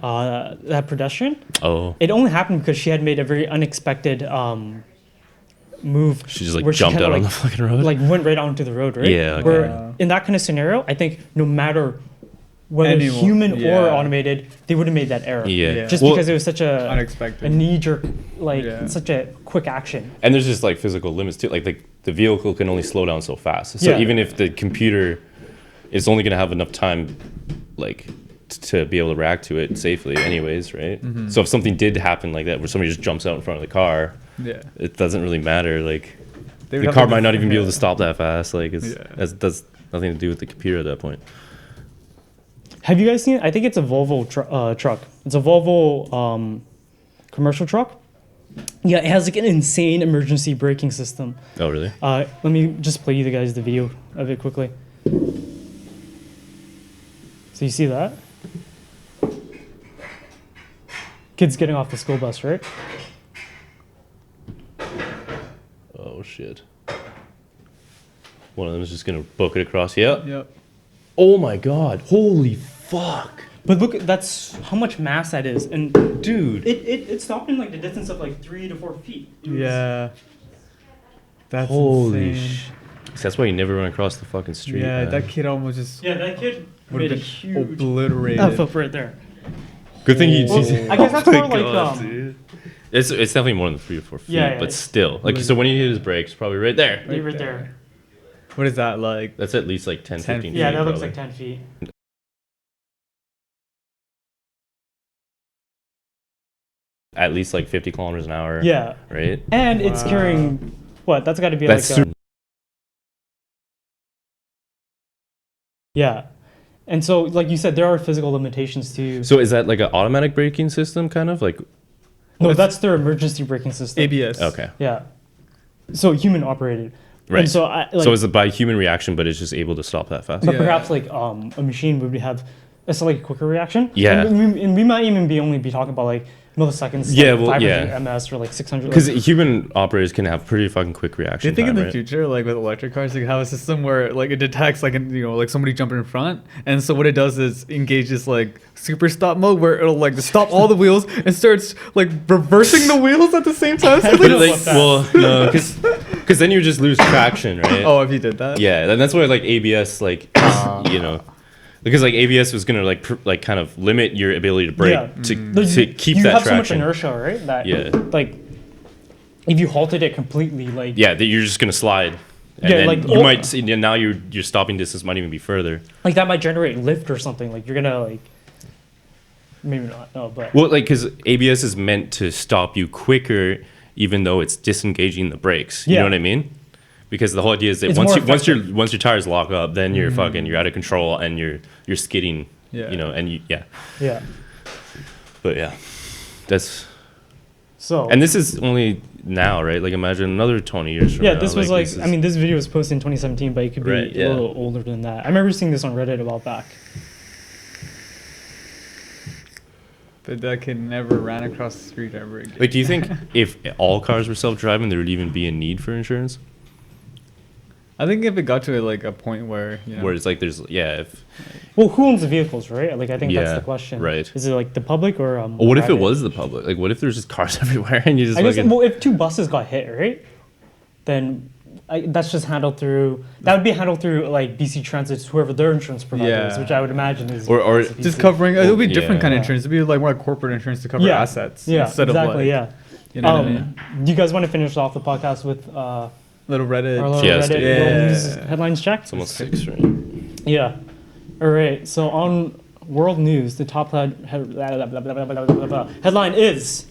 that pedestrian. Oh, It only happened because she had made a very unexpected move. she just like where she jumped kinda, out on like, the fucking road. like went right onto the road, right? Yeah, okay. Where in that kind of scenario, I think no matter whether Anyone, human or yeah. automated, they would have made that error. Yeah. Just Well, because it was such a Unexpected. knee jerk, like Yeah. such a quick action. And there's just like physical limits too. Like the vehicle can only slow down so fast. So Yeah. even if the computer is only going to have enough time, like to be able to react to it safely, anyways, right? Mm-hmm. So if something did happen like that, where somebody just jumps out in front of the car, Yeah. it doesn't really matter. Like They would the have car to- might not even be able to yeah. stop that fast. Like it's Yeah. that's nothing to do with the computer at that point. Have you guys seen it? I think it's a Volvo truck. It's a Volvo commercial truck. Yeah, it has like an insane emergency braking system. Oh really? Let me just play you guys the video of it quickly. So you see that? Kids getting off the school bus, right? Oh shit. One of them is just gonna book it across. Yep. Yep. Oh my god. Holy fuck. But look, that's how much mass that is, and Dude. it stopped in like the distance of like 3 to 4 feet. It was- Yeah. That's Holy insane. shit. That's why you never run across the fucking street. Yeah, man. that kid almost just Yeah, that kid would made have a been huge obliterated. F up right there. Good thing you. Well, I guess that's more like dude. It's definitely more than 3 or 4 feet, Yeah, yeah, but yeah. still, like so when he hit his brakes, probably right there. right there. What is that like? That's at least like 10, 10 15 feet. Yeah, feet. that looks probably. like 10 feet. At least like 50 kilometers an hour. Yeah, Right. and it's Wow. carrying what? That's got to be That's like a, super. yeah. And so, like you said, there are physical limitations to. So is that like an automatic braking system, kind of like? No, that's their emergency braking system. ABS. Okay. Yeah. So human operated. Right. And so I like, So is it by human reaction, but it's just able to stop that fast? but Yeah. perhaps like a machine would have a slightly quicker reaction. Yeah. And we might even be talking about like milliseconds. Yeah, like well, 500 yeah. ms or like 600. Because Like, human operators can have pretty fucking quick Do reaction you think time, in the right? future, like with electric cars, they have a system where like it detects like like somebody jumping in front, and so what it does is engages like super stop mode where it'll like stop all the wheels and starts like reversing the wheels at the same time. So, But like, like, well, no, because then you just lose traction, right? oh, if you did that, Yeah, and that's why like ABS, like you know, because like ABS was gonna like kind of limit your ability to brake Yeah. to keep you that have traction. so much inertia, right? That Yeah. like if you halted it completely, like Yeah, that you're just gonna slide. And Yeah, then like, you oh- might see, now your stopping distance might even be further. like that might generate lift or something. Like you're gonna like maybe not. No, but Well, like because ABS is meant to stop you quicker, even though it's disengaging the brakes. You Yeah. know what I mean? Because the whole idea is that It's once more once your tires lock up, then you're fucking you're out of control and you're skidding. Yeah. You know, and yeah. yeah. But yeah, that's So and this is only now, right? Like imagine another 20 years from yeah, now. this was like this I is- mean this video was posted in 2017, but it could be Right, yeah. a little older than that. I remember seeing this on Reddit a while back. but that kid never ran across the street ever again. like, do you think if all cars were self-driving, there would even be a need for insurance? I think if it got to like a point where you know, Where it's like there's if Well, who owns the vehicles, right? Like I think that's Yeah, the question. right. Is it like the public or Or what if it private? was the public? Like, what if there's just cars everywhere and you just I guess fucking... well, if 2 buses got hit, right? Then that's just handled through. That would be handled through like BC Transit's whoever their insurance provider is, Yeah. which I would imagine is Or BC. just covering, it'll be different yeah. kind of Yeah. insurance. It'd be like more like corporate insurance to cover Yeah. assets Yeah, instead exactly. of like, Yeah. you know what I mean? Do you guys want to finish off the podcast with Little Reddit. our little Yes, Reddit dude. little Yeah. news headlines check? It's almost 6, right? Yeah. All right. So on world news, the top headline is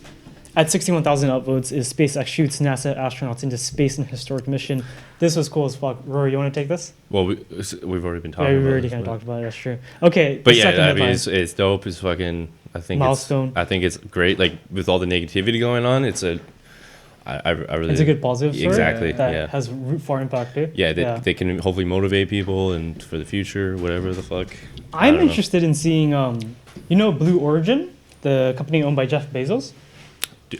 At 61,000 upvotes, is SpaceX shoots NASA astronauts into space in historic mission. This was cool as fuck. Rory, you want to take this? Well, we've already been Yeah, talking we about already this, kind of but- talked about it. That's true. Okay, But the yeah, second I mean, headline. it's dope. It's fucking. I think Milestone. I think it's great. Like with all the negativity going on, it's a. I really. It's a good positive story. Exactly. That Yeah. has far impact too. Yeah, they can hopefully motivate people and for the future, whatever the fuck. I I'm don't know. interested in seeing, Blue Origin, the company owned by Jeff Bezos.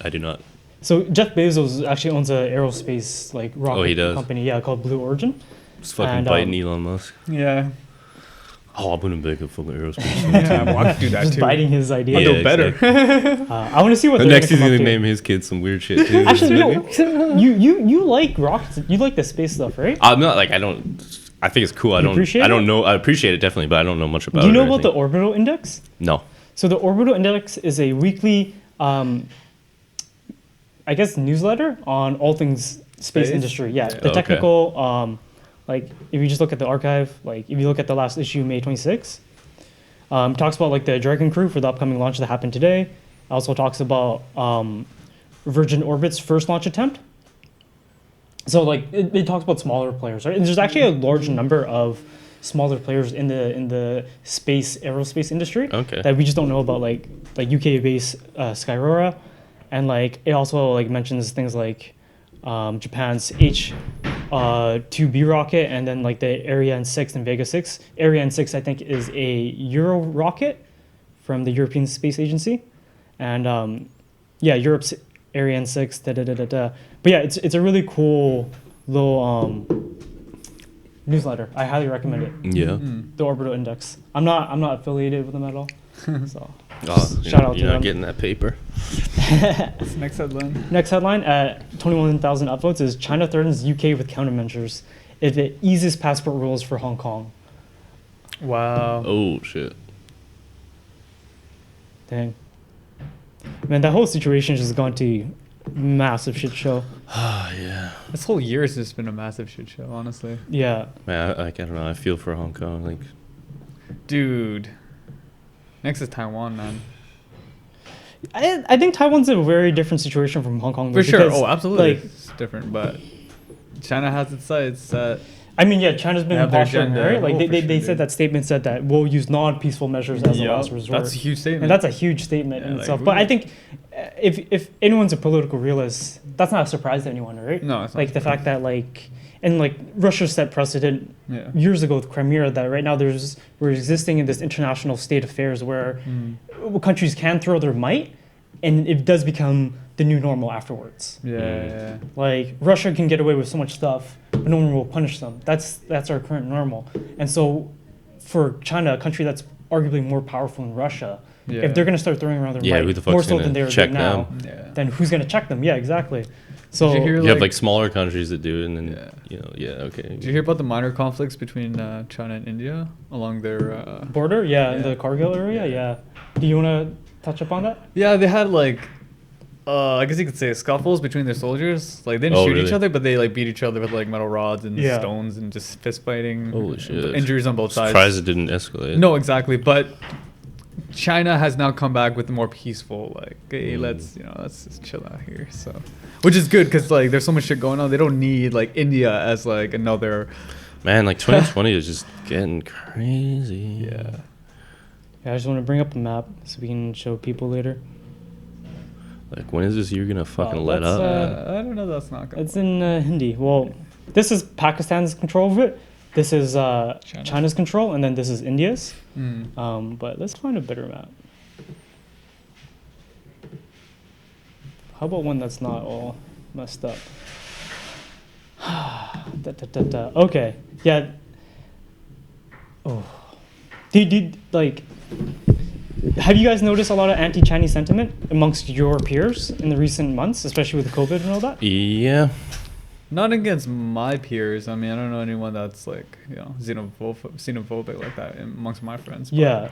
I do not. So Jeff Bezos actually owns an aerospace like rocket he does? company, yeah, called Blue Origin. It's fucking And, biting Elon Musk. Yeah. Oh, I'm gonna make a fucking aerospace. Yeah, well, I could do that Just too. biting his idea. I'll do it better. exactly. I want to see what The they're next he's gonna gonna come up name his kid some weird shit too. to. Actually, no, you like rockets. You like the space stuff, right? I'm not like I don't. I think it's cool. I don't. appreciate I don't it? know. I appreciate it definitely, but I don't know much about it. Do you know or about the anything. orbital index? No. So the orbital index is a weekly, I guess, newsletter on all things space Space? industry. Yeah, Yeah. the Okay. technical, like if you just look at the archive, like if you look at the last issue, May 26, talks about like the Dragon crew for the upcoming launch that happened today. Also talks about Virgin Orbit's first launch attempt. So like it talks about smaller players, right? And there's actually a large number of smaller players in the space aerospace industry Okay. that we just don't know about, like UK based Skyrora, and like it also like mentions things like Japan's H-2B rocket, and then like the Ariane 6 and Vega 6. Ariane 6 I think is a Euro rocket from the European Space Agency, and Europe's Ariane 6. But yeah, it's a really cool little newsletter. I highly recommend it. Yeah. The Orbital Index. I'm not affiliated with them at all. So Oh, Shout out to you're not them. getting that paper. Next headline. next headline at 21,000 upvotes is China threatens UK with countermeasures if it eases passport rules for Hong Kong. Wow. Oh shit. Dang. Man, that whole situation has just gone to massive shit show. Ah yeah. This whole year has just been a massive shit show, honestly. Yeah. Man, I don't know. I feel for Hong Kong. Like, Dude. Next is Taiwan, man. I think Taiwan's a very different situation from Hong Kong. For sure. because, Oh, absolutely. Like, It's different, but China has its sights set. I mean, yeah, China's been They have their posturing, agenda. right? Like Oh, they, for they, sure, they said dude. that statement said that we'll use non-peaceful measures as a Yup, last resort. That's a huge statement. And that's a huge statement Yeah, in like, itself. who- But I think if anyone's a political realist, that's not a surprise to anyone, right? No, it's not. Like the fact that Russia set precedent Yeah. years ago with Crimea that right now we're existing in this international state of affairs where countries can throw their might, and it does become the new normal afterwards. Yeah. Like Russia can get away with so much stuff, but no one will punish them. That's our current normal. And so, for China, a country that's arguably more powerful than Russia, Yeah. if they're going to start throwing around their Yeah, might who the fuck's more so gonna than they're check doing now, them? Yeah. then who's going to check them? Yeah, exactly. So Did you hear, you have like smaller countries that do it, and then okay. Did you hear about the minor conflicts between China and India along their? border, in Yeah. the Kargil area, yeah. Do you want to touch up on that? Yeah, they had like, I guess you could say scuffles between their soldiers. Like they didn't Oh, shoot each really? other, but they like beat each other with like metal rods and Yeah. stones and just fist fighting. Holy shit. Injuries on both sides. Surprised it didn't escalate. No, exactly. But China has now come back with a more peaceful, like, hey, let's just chill out here. So, which is good because like there's so much shit going on. They don't need like India as like another. Man, like 2020 is just getting crazy. Yeah. Yeah, I just want to bring up a map so we can show people later. Like, when is this year gonna fucking let that's, up? I don't know. That's not good. It's in Hindi. Well, this is Pakistan's control of it. This is China's control, and then this is India's. But let's find a better map. How about one that's not all messed up? Okay. Yeah. Oh. Have you guys noticed a lot of anti-Chinese sentiment amongst your peers in the recent months, especially with COVID and all that? Yeah. Not against my peers. I mean, I don't know anyone that's like xenophobic like that amongst my friends. But Yeah.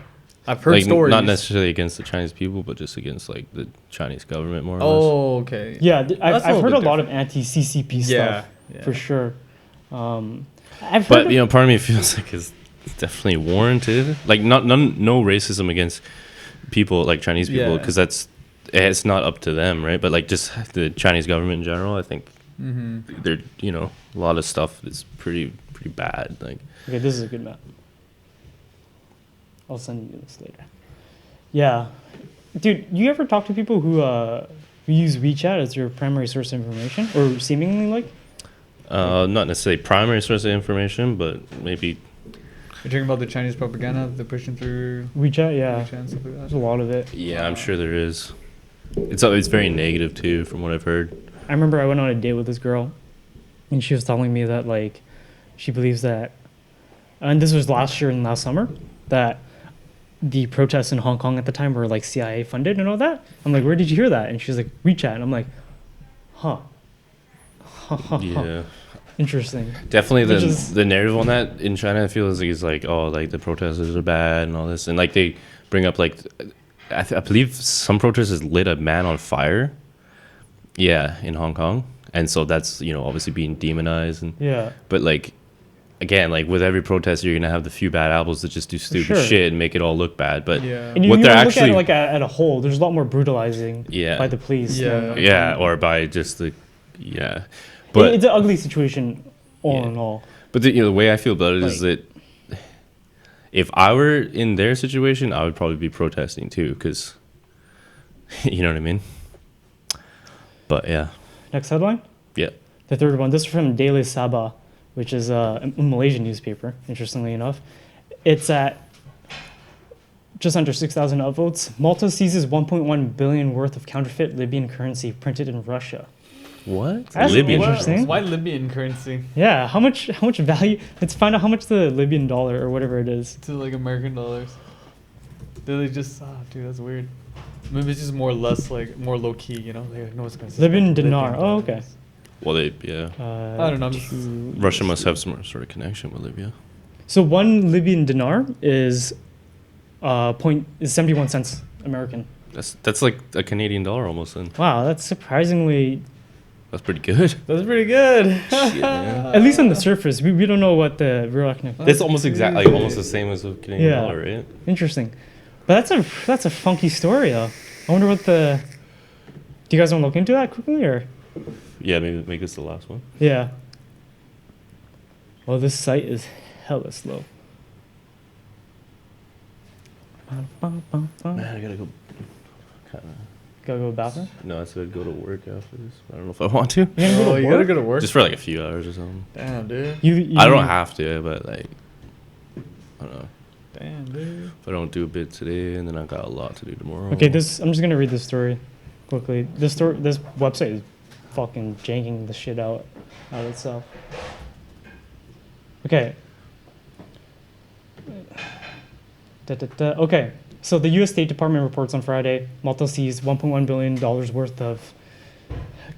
I've heard Like, stories. not necessarily against the Chinese people, but just against like the Chinese government, more or less. Oh, okay. Yeah, That's I've a heard a little lot of anti-CCP Yeah, stuff, yeah. for sure. I've heard But part of me feels like it's definitely warranted. Like, no racism against people like Chinese people, Yeah. because that's it's not up to them, right? But like just the Chinese government in general, I think they're a lot of stuff is pretty bad. Like, Okay, this is a good map. I'll send you this later. Yeah, dude, you ever talk to people who use WeChat as your primary source of information, or seemingly like? Not necessarily primary source of information, but maybe. You're talking about the Chinese propaganda they're pushing through WeChat, yeah. WeChat and stuff like There's that. a lot of it. Yeah, I'm sure there is. It's very negative too, from what I've heard. I remember I went on a date with this girl, and she was telling me that like, she believes that, and this was last year and last summer, that the protests in Hong Kong at the time were like CIA funded and all that. I'm like, where did you hear that? And she's like, WeChat. And I'm like, huh. Yeah. Interesting. Definitely Which is- the narrative on that in China, I feel is like, oh, like the protesters are bad and all this, and like they bring up like, I believe some protesters lit a man on fire. Yeah, in Hong Kong, and so that's obviously being demonized, and Yeah. but like, again, like with every protest, you're gonna have the few bad apples that just do stupid sure. shit and make it all look bad. But Yeah. And you, what you they're look actually, at it like at a whole, there's a lot more brutalizing Yeah. by the police. Yeah. yeah, or by just the, yeah, but It's an ugly situation all Yeah. in all. But the way I feel about it is Like- that if I were in their situation, I would probably be protesting too, because you know what I mean. But yeah, Next headline. yeah, The third one, this is from Daily Sabah, which is a Malaysian newspaper, interestingly enough. It's at just under 6,000 upvotes. Malta seizes 1.1 billion worth of counterfeit Libyan currency printed in Russia. what? That's Libyan. interesting. Why Libyan currency Yeah, how much value? Let's find out how much the Libyan dollar or whatever it is. to like American dollars? Do they just? Dude, that's weird. Maybe it's just more low key. They know what's going to. Libyan dinar. Oh, okay. Well, yeah. I don't know, I'm just- Russia must have some sort of connection with Libya. So one Libyan dinar is 71 cents American. That's like a Canadian dollar almost. Then Wow, that's surprisingly, that's pretty good. That's pretty good. Shit, man. at least on the surface. We don't know what the real economic. That's almost exactly like almost the same as a Canadian Yeah. dollar, right? Interesting, but that's a funky story though. I wonder what the. Do you guys want to look into that quickly or? Yeah, maybe make this the last one. Yeah. Well, this site is hella slow. Man, I gotta go. Kind of. Gotta go to the bathroom. No, I said go to work after this. I don't know if I want to. You gonna go Oh, to you gotta work? go to work. Just for like a few hours or something. Damn, dude. You I don't have to, but like, I don't know. Damn, dude. If I don't do a bit today, and then I've got a lot to do tomorrow. Okay, I'm just gonna read this story quickly. This website is fucking janking the shit out itself. Okay. Okay, so the U.S. State Department reports on Friday, Malta seized $1.1 billion worth of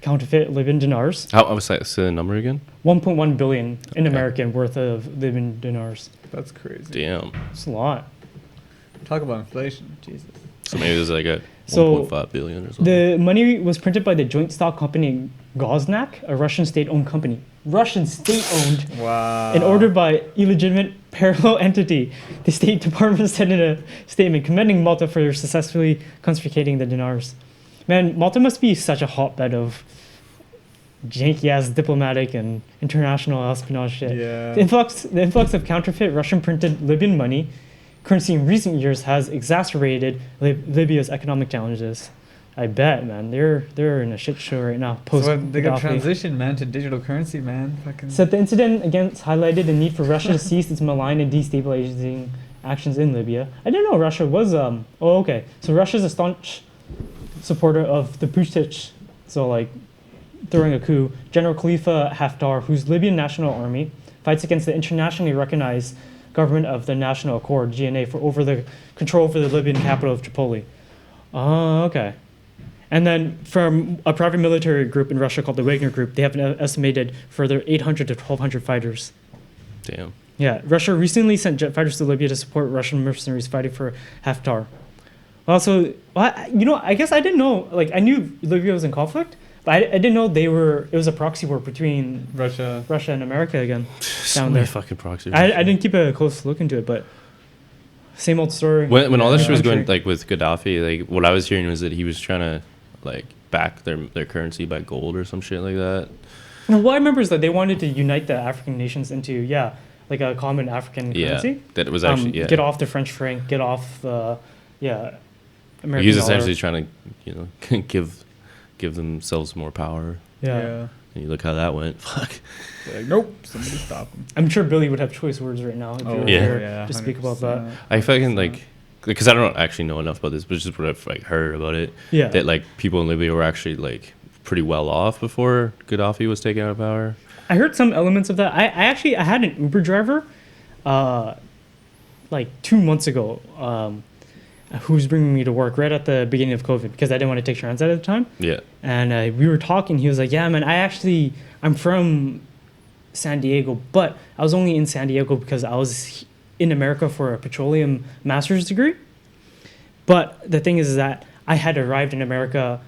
counterfeit Libyan dinars. How was that? Say the number again. 1.1 billion in Okay. American worth of Libyan dinars. That's crazy. Damn. It's a lot. Talk about inflation. Jesus. So maybe there's like a So 1.5 billion or something. The money was printed by the joint stock company Goznak, a Russian state-owned company. Russian state-owned Wow. and ordered by illegitimate parallel entity. The State Department said in a statement commending Malta for successfully confiscating the dinars. Man, Malta must be such a hotbed of janky-ass diplomatic and international espionage shit. Yeah. The influx of counterfeit Russian-printed Libyan money currency in recent years has exacerbated Libya's economic challenges. I bet, man. They're in a shit show right now. So what, they got Gaddafi. transition, man, to digital currency, man. Fucking. Said the incident again highlighted the need for Russia to cease its malign and destabilizing actions in Libya. I didn't know Russia was Oh, okay. So Russia's a staunch supporter of the Putin, so like throwing a coup. General Khalifa Haftar, whose Libyan National Army fights against the internationally recognized government of the National Accord (GNA) for over the control over the Libyan capital of Tripoli. Oh, okay. And then from a private military group in Russia called the Wagner Group, they have an estimated further 800 to 1,200 fighters. Damn. Yeah, Russia recently sent jet fighters to Libya to support Russian mercenaries fighting for Haftar. Also, I guess I didn't know, like, I knew Libya was in conflict, but I didn't know it was a proxy war between Russia. Russia and America again. So Down many there. fucking proxies. I didn't keep a close look into it, but Same old story. When all this shit was going Country. like with Gaddafi, like what I was hearing was that he was trying to like back their currency by gold or some shit like that. Well, what I remember is that they wanted to unite the African nations into like a common African currency. Yeah, that was actually Get off the French franc, get off the American He's dollar. essentially trying to give themselves more power. Yeah. And you look how that went. Fuck. Like, nope, somebody stop him. I'm sure Billy would have choice words right now if you were yeah. here to speak about that. 100%. I fucking like, because I don't actually know enough about this, but it's just what I've like heard about it. Yeah. That like people in Libya were actually like pretty well off before Gaddafi was taken out of power. I heard some elements of that. I had an Uber driver, like 2 months ago, who was bringing me to work right at the beginning of COVID because I didn't want to take transit at the time. Yeah. And we were talking. He was like, "Yeah, man, I'm from San Diego, but I was only in San Diego because I was in America for a petroleum master's degree. But the thing is that I had arrived in America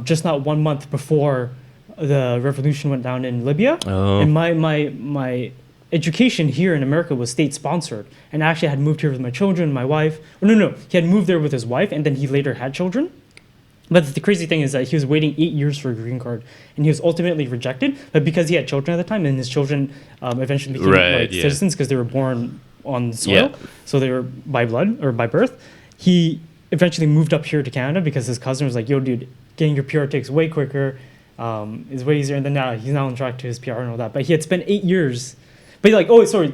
just not 1 month before the revolution went down in Libya. Oh. And my education here in America was state sponsored. And actually I had moved here with my children, my wife. Oh, no, he had moved there with his wife and then he later had children. But the crazy thing is that he was waiting 8 years for a green card, and he was ultimately rejected. But because he had children at the time, and his children eventually became citizens because they were born on the soil, so they were by blood or by birth. He eventually moved up here to Canada because his cousin was like, "Yo, dude, getting your PR takes way quicker, is way easier." And then now he's on track to his PR and all that. But he had spent 8 years. But like, oh, sorry,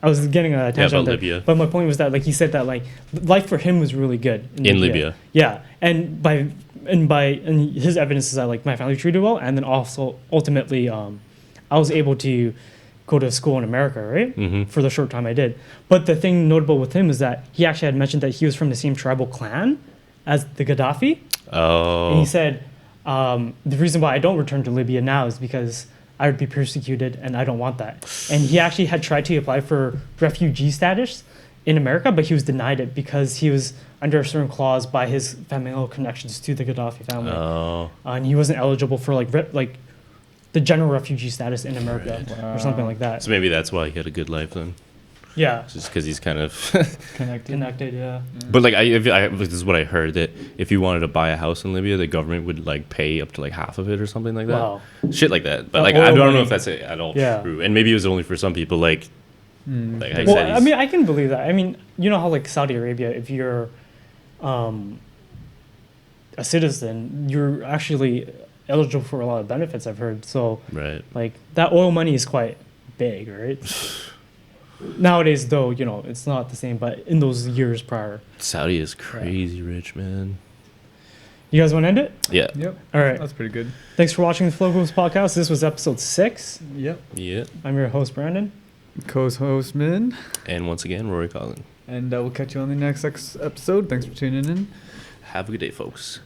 I was getting a tangent about there. Libya. But my point was that like he said that like life for him was really good In Libya. Yeah, and his evidence is that like my family treated well, and then also ultimately I was able to go to school in America, right? Mm-hmm. For the short time I did. But the thing notable with him is that he actually had mentioned that he was from the same tribal clan as the Gaddafi, Oh. and he said the reason why I don't return to Libya now is because I would be persecuted, and I don't want that. And he actually had tried to apply for refugee status in America, but he was denied it because he was under a certain clause by his familial connections to the Gaddafi family, Oh. and he wasn't eligible for like the general refugee status in America or something like that. So maybe that's why he had a good life then. Yeah, Just because he's kind of. connected. Yeah. But like, this is what I heard, that if you wanted to buy a house in Libya, the government would like pay up to like half of it or something like that. Wow. Shit like that. But The like, oil I don't know money. if that's at all Yeah. true. And maybe it was only for some people. Like I Well, said, I mean, I can believe that. I mean, you know how like Saudi Arabia, if you're a citizen, you're actually eligible for a lot of benefits, I've heard. So right. like that oil money is quite big, right? Nowadays, though, you know, it's not the same, but in those years prior. Saudi is crazy rich, man. You guys want to end it? Yeah. Yep. All right. That's pretty good. Thanks for watching the FloBros Podcast. This was episode 6. Yep. Yeah. I'm your host, Brandon. Co-host Min. And once again, Rory Collin. And we'll catch you on the next episode. Thanks for tuning in. Have a good day, folks.